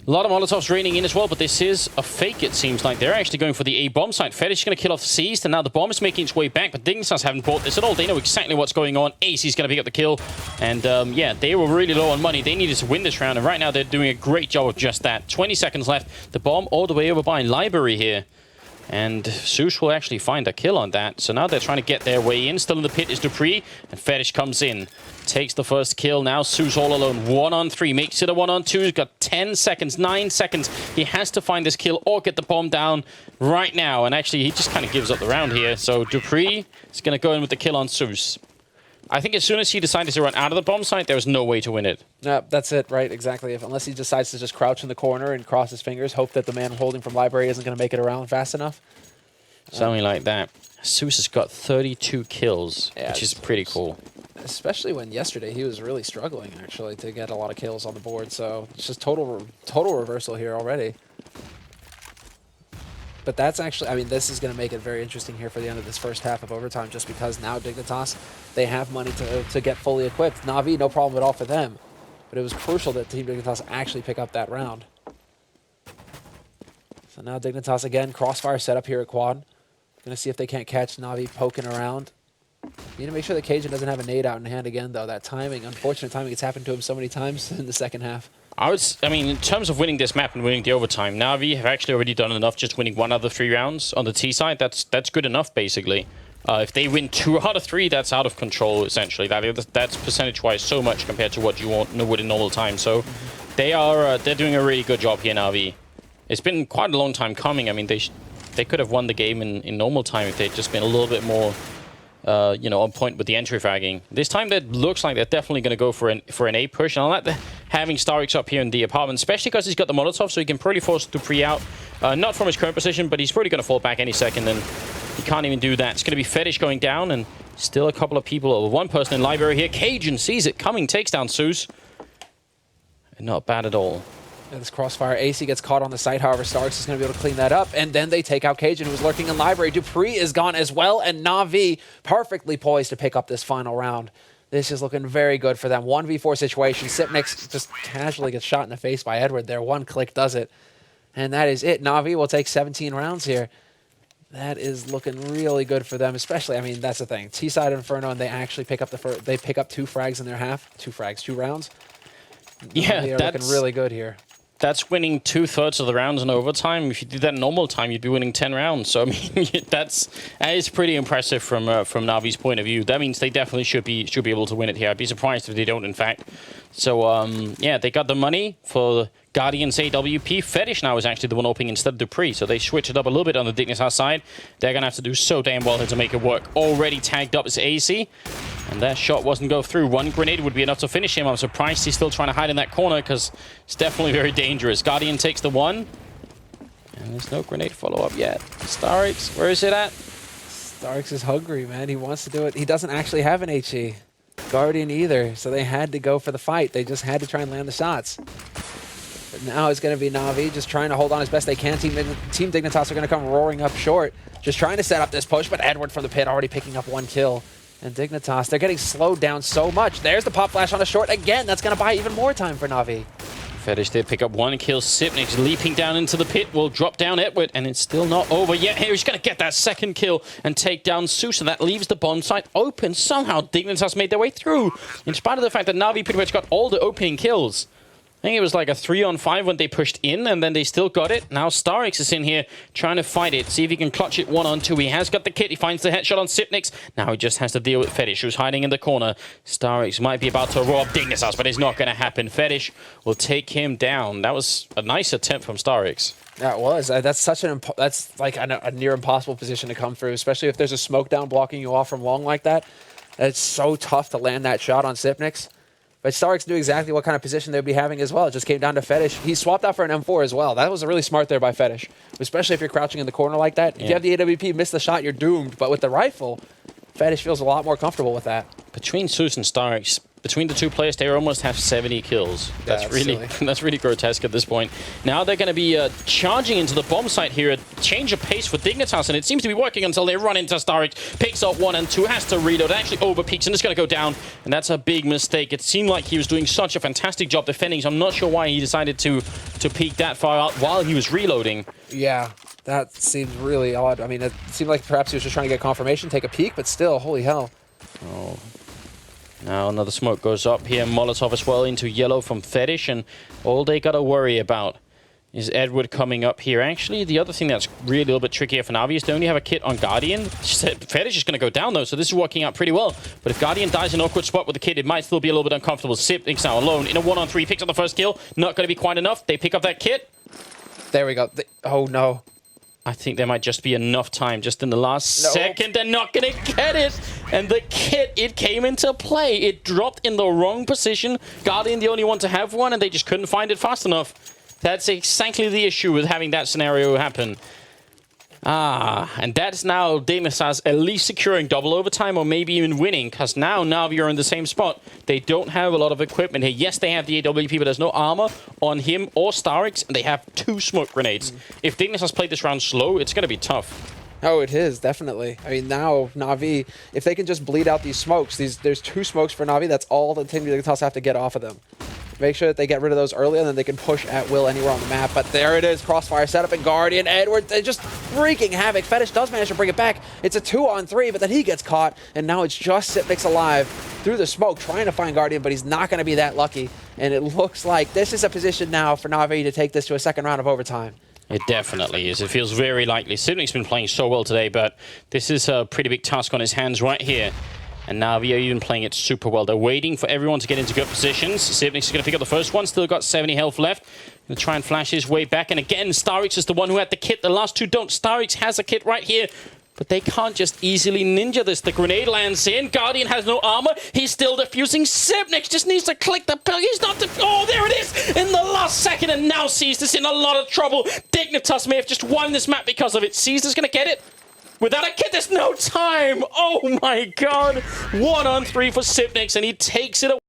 A lot of Molotovs raining in as well, but this is a fake, it seems like. They're actually going for the A-bomb site. Fetish is going to kill off Seized, and now the bomb is making its way back, but Dignitas haven't bought this at all. They know exactly what's going on. AC's going to pick up the kill, and yeah, they were really low on money. They needed to win this round, and right now they're doing a great job of just that. 20 seconds left. The bomb all the way over by Library here. And Zeus will actually find a kill on that. So now they're trying to get their way in. Still in the pit is dupreeh, and Fetish comes in. Takes the first kill. Now Zeus all alone. 1-on-3. Makes it a 1-on-2. He's got 10 seconds, 9 seconds. He has to find this kill or get the bomb down right now. And actually, he just kind of gives up the round here. So dupreeh is going to go in with the kill on Zeus. I think as soon as he decided to run out of the bomb site, there was no way to win it. No, that's it, right? Exactly. Unless he decides to just crouch in the corner and cross his fingers, hope that the man holding from Library isn't going to make it around fast enough. Something like that. Zeus has got 32 kills, which is pretty cool. especially when yesterday he was really struggling, actually, to get a lot of kills on the board. So it's just total reversal here already. But that's actually, I mean, this is going to make it very interesting here for the end of this first half of overtime, just because now Dignitas, they have money to get fully equipped. NaVi, no problem at all for them. But it was crucial that Team Dignitas actually pick up that round. So now Dignitas again, crossfire setup here at quad. Going to see if they can't catch NaVi poking around. Need to make sure that Cajun doesn't have a nade out in hand again, though. That timing, unfortunate timing, it's happened to him so many times in the second half. I mean, in terms of winning this map and winning the overtime, NaVi have actually already done enough just winning 1 out of 3 rounds on the T side. That's good enough, basically. If they win 2 out of 3, that's out of control, essentially. That's percentage-wise so much compared to what you would in normal time. So they're doing a really good job here, NaVi. It's been quite a long time coming. I mean, they could have won the game in normal time if they'd just been a little bit more you know, on point with the entry fragging. This time, that looks like they're definitely going to go for an A push. And I like having Starix up here in the apartment, especially because he's got the Molotov, so he can pretty force to pre-out. Not from his current position, but he's probably going to fall back any second, and he can't even do that. It's going to be Fetish going down, and still a couple of people, or 1 person in library here. Cajun sees it coming, takes down Zeus. Not bad at all. Yeah, this crossfire, AC gets caught on the site, however, Starix is going to be able to clean that up, and then they take out Cajun, who was lurking in library. Dupree is gone as well, and NaVi perfectly poised to pick up this final round. This is looking very good for them. 1v4 situation. Sipnix just casually gets shot in the face by Edward there. 1 click does it. And that is it. NaVi will take 17 rounds here. That is looking really good for them, especially, I mean, that's the thing. T-side Inferno, and they actually pick up they pick up 2 frags in their half. 2 frags, 2 rounds. Yeah, they are looking really good here. That's winning 2/3 of the rounds in overtime. If you did that in normal time, you'd be winning 10 rounds. So I mean, that is pretty impressive from NaVi's point of view. That means they definitely should be able to win it here. I'd be surprised if they don't, in fact. So yeah, they got the money for Guardian's AWP. Fetish now is actually the one opening instead of Dupree. So they switch it up a little bit on the Dignitas side. They're gonna have to do so damn well here to make it work. Already tagged up is AC. And that shot wasn't go through. 1 grenade would be enough to finish him. I'm surprised he's still trying to hide in that corner, because it's definitely very dangerous. Guardian takes the 1. And there's no grenade follow-up yet. Starix, where is it at? Starix is hungry, man. He wants to do it. He doesn't actually have an HE. Guardian either, so they had to go for the fight. They just had to try and land the shots. But now it's going to be NaVi just trying to hold on as best they can. Team Dignitas are going to come roaring up short, just trying to set up this push, but Edward from the pit already picking up 1 kill. And Dignitas, they're getting slowed down so much. There's the pop flash on a short. Again, that's going to buy even more time for NaVi. Fetish did pick up 1 kill. Sipnix leaping down into the pit will drop down Edward, and it's still not over yet. Here he's going to get that 2nd kill and take down Zeus, and that leaves the bomb site open. Somehow Dignitas made their way through, in spite of the fact that NaVi pretty much got all the opening kills. I think it was like a 3-on-5 when they pushed in, and then they still got it. Now Starix is in here trying to fight it, see if he can clutch it 1-on-2. He has got the kit. He finds the headshot on Sipnix. Now he just has to deal with Fetish, who's hiding in the corner. Starix might be about to rob Dignitas, but it's not going to happen. Fetish will take him down. That was a nice attempt from Starix. That was. That's such that's like a near impossible position to come through, especially if there's a smoke down blocking you off from long like that. It's so tough to land that shot on Sipnix. But Starix knew exactly what kind of position they'd be having as well. It just came down to Fetish. He swapped out for an M4 as well. That was really smart there by Fetish, especially if you're crouching in the corner like that. Yeah. If you have the AWP, miss the shot, you're doomed. But with the rifle, Fetish feels a lot more comfortable with that. Between Zeus and Starix, between the 2 players, they almost have 70 kills. That's really grotesque at this point. Now they're going to be charging into the bomb site here. A change of pace for Dignitas, and it seems to be working until they run into Starix. Picks up 1 and 2, has to reload. Actually overpeaks, and it's going to go down. And that's a big mistake. It seemed like he was doing such a fantastic job defending, so I'm not sure why he decided to peek that far out while he was reloading. Yeah, that seems really odd. I mean, it seemed like perhaps he was just trying to get confirmation, take a peek, but still, holy hell. Oh. Now another smoke goes up here. Molotov as well into yellow from Fetish, and all they got to worry about is Edward coming up here. Actually, the other thing that's really a little bit trickier for NaVi is they only have a kit on Guardian. Fetish is going to go down, though, so this is working out pretty well. But if Guardian dies in an awkward spot with the kit, it might still be a little bit uncomfortable. Sipnix now alone in a 1-on-3, picks up the 1st kill. Not going to be quite enough. They pick up that kit. There we go. Oh, no. I think there might just be enough time. Just in the last second, they're not going to get it. And the kit, it came into play. It dropped in the wrong position. Guardian, the only one to have one, and they just couldn't find it fast enough. That's exactly the issue with having that scenario happen. And that's now Dignitas at least securing double overtime or maybe even winning, because now NaVi are in the same spot. They don't have a lot of equipment here. Yes, they have the AWP, but there's no armor on him or Starix, and they have 2 smoke grenades. If Dignitas played this round slow, it's going to be tough. Oh, it is, definitely. I mean, now NaVi, if they can just bleed out these smokes, there's 2 smokes for NaVi, that's all the Team Dignitas have to get off of them. Make sure that they get rid of those early, and then they can push at will anywhere on the map. But there it is, Crossfire setup, and Guardian, Edward, they're just wreaking havoc. Fetish does manage to bring it back. It's a 2-on-3, but then he gets caught, and now it's just Sipnix alive through the smoke, trying to find Guardian, but he's not going to be that lucky. And it looks like this is a position now for NaVi to take this to a second round of overtime. It definitely is. It feels very likely. Sipnix's been playing so well today, but this is a pretty big task on his hands right here. And NaVi are even playing it super well. They're waiting for everyone to get into good positions. Sipnix is going to pick up the first one. Still got 70 health left. Going to try and flash his way back. And again, Starix is the one who had the kit. The last 2 don't. Starix has a kit right here. But they can't just easily ninja this. The grenade lands in. Guardian has no armor. He's still defusing. Sipnix just needs to click the pill. He's not oh, there it is! In the last second, and now Caesar's in a lot of trouble. Dignitas may have just won this map because of it. Caesar's going to get it. Without a kit, there's no time. Oh my god. 1-on-3 for Sipnix, and he takes it away.